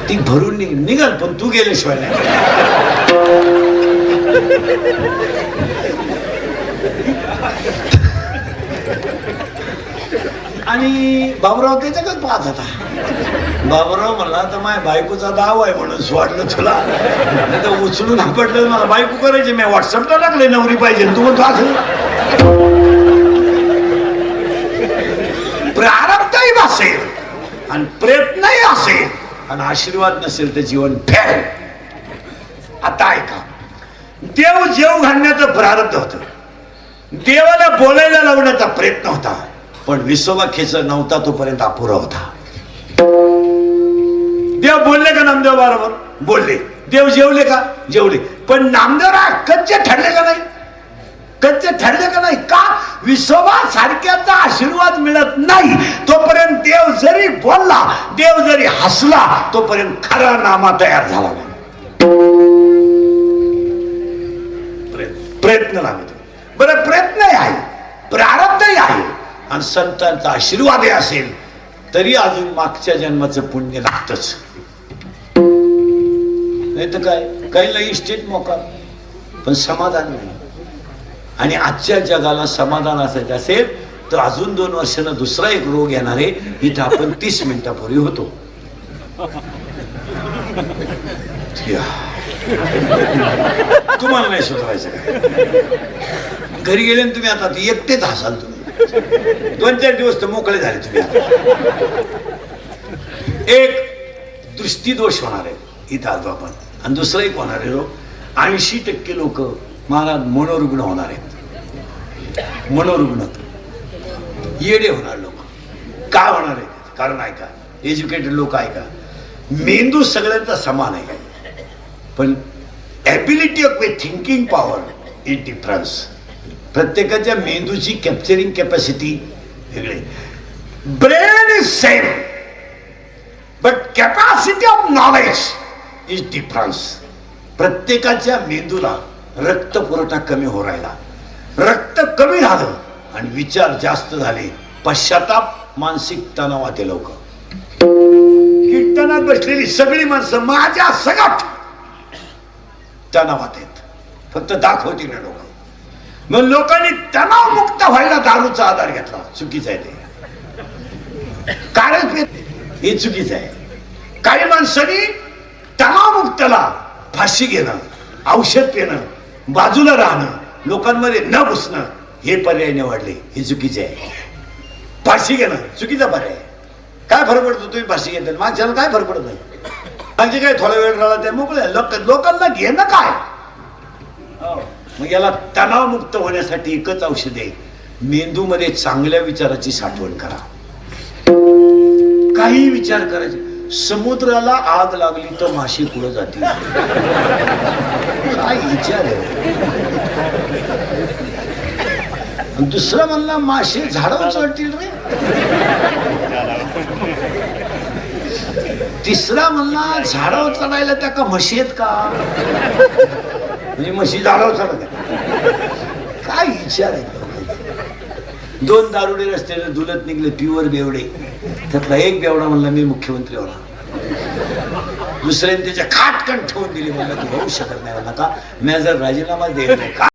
ती भरून निघाल. पण तू गेल्याशिवाय नाही. आणि बाबुराव त्याच्याकच पाहत होता. बाबुराव म्हणला तर माझ्या बायकोचा दाव आहे म्हणून सोडलं तुला. नाही तर उचलून आपटलं. मला बायको करायची. मी व्हॉट्सअपला टाकले नवरी पाहिजे. तू म्हणतो असं. प्रारब्धही असेल आणि प्रयत्नही असेल आणि आशीर्वाद नसेल तर जीवन फेल. आता ऐका, देव जेव घालण्याचं प्रारब्ध होतं. देवाला बोलायला लावण्याचा प्रयत्न होता. पण विसोबाखेचा नव्हता तोपर्यंत अपुरा होता. देव बोलले का नामदेव बरोबर? बोलले. देव जेवले का? जेवले. पण नामदेवराव कच्चे ठरले का नाही? कच्चे ठरले का नाही? का? विसोबा सारख्याचा आशीर्वाद मिळत नाही तोपर्यंत देव जरी बोलला, देव जरी हसला, तोपर्यंत खरा नामा तयार झाला नाही. प्रयत्न लागतो. बरं, प्रयत्नही आहे, प्रारब्धही आहे आणि संतांचा आशीर्वादही असेल तरी अजून मागच्या जन्माचं पुण्य लागतच. नाही तर काय, काहीला इस्टेट मोका पण समाधान नाही. आणि आजच्या जगाला समाधान असायचं असेल तर अजून 2 वर्षांना दुसरा एक रोग येणार आहे. इथं आपण 30 मिनिटापूर्वी होतो. तुम्हाला नाही सुधारायचं काय? घरी गेले तुम्ही आता एकटेच हसाल. तुम्ही 2-4 दिवस तर मोकळे झाले तुम्ही. एक दृष्टीदोष होणार आहे इथं आलो आपण. आणि दुसरा एक होणार आहे रोग. 80% लोक महाराज मनोरुग्ण होणार आहेत. मनोरुग्ण येडे होणार लोक. का होणार आहे? कारण ऐका, एज्युकेटेड लोक ऐका, मेंदू सगळ्यांचा समान आहे पण ability of thinking power is difference. प्रत्येकाच्या मेंदूची कॅप्चरिंग कॅपॅसिटी वेगळी. Brain is same but capacity of knowledge is difference. प्रत्येकाच्या मेंदूला रक्त पुरवठा कमी हो राहिला. रक्त कमी झालं आणि विचार जास्त झाले. पश्चाताप, मानसिक तणावात लोक. कीर्तनात बसलेली सगळी माणसं माझ्या सगट तणावात आहेत. फक्त दाखवतील लोक. मग लोकांनी तणावमुक्त व्हायला दारूचा आधार घेतला. चुकीचं आहे ते. कारण हे चुकीचं आहे. काही माणसांनी तणावमुक्तला फाशी घेणं, औषध पिणं, बाजूला राहणं, लोकांमध्ये न घुसणं हे पर्याय निवडले. हे चुकीचे आहे. फाशी घेणं चुकीचा पर्याय. काय फरक पडतो तुम्ही फाशी घेताल? माणसाला काय फरक पडत नाही. म्हणजे काय थोडा वेळ राहिला त्या मोकळ्या लोकांना घेणं काय. मग याला तणावमुक्त होण्यासाठी एकच औषध आहे. मेंदूमध्ये चांगल्या विचाराची साठवण करा. काही विचार करायचे. समुद्राला आग लागली तर मासे पुढे जातील. काय विचार आहे. दुसरं म्हणला मासे झाडावर चढतील रे. तिसरा म्हणला झाडावर चढायला त्या का म्हशी आहेत का. म्हणजे म्हशी झाडावर चढत. काय विचार आहे. दोन दारुडे रस्त्याने धुलत निघले प्युअर बेवडे. त्यातला एक बेवडा म्हणला मी मुख्यमंत्री होणार. दुसऱ्याने त्याच्या खाटकन ठेवून दिली. म्हणला तू होऊ शकत नाही. म्हणला का मी जर राजीनामा देत नाही का.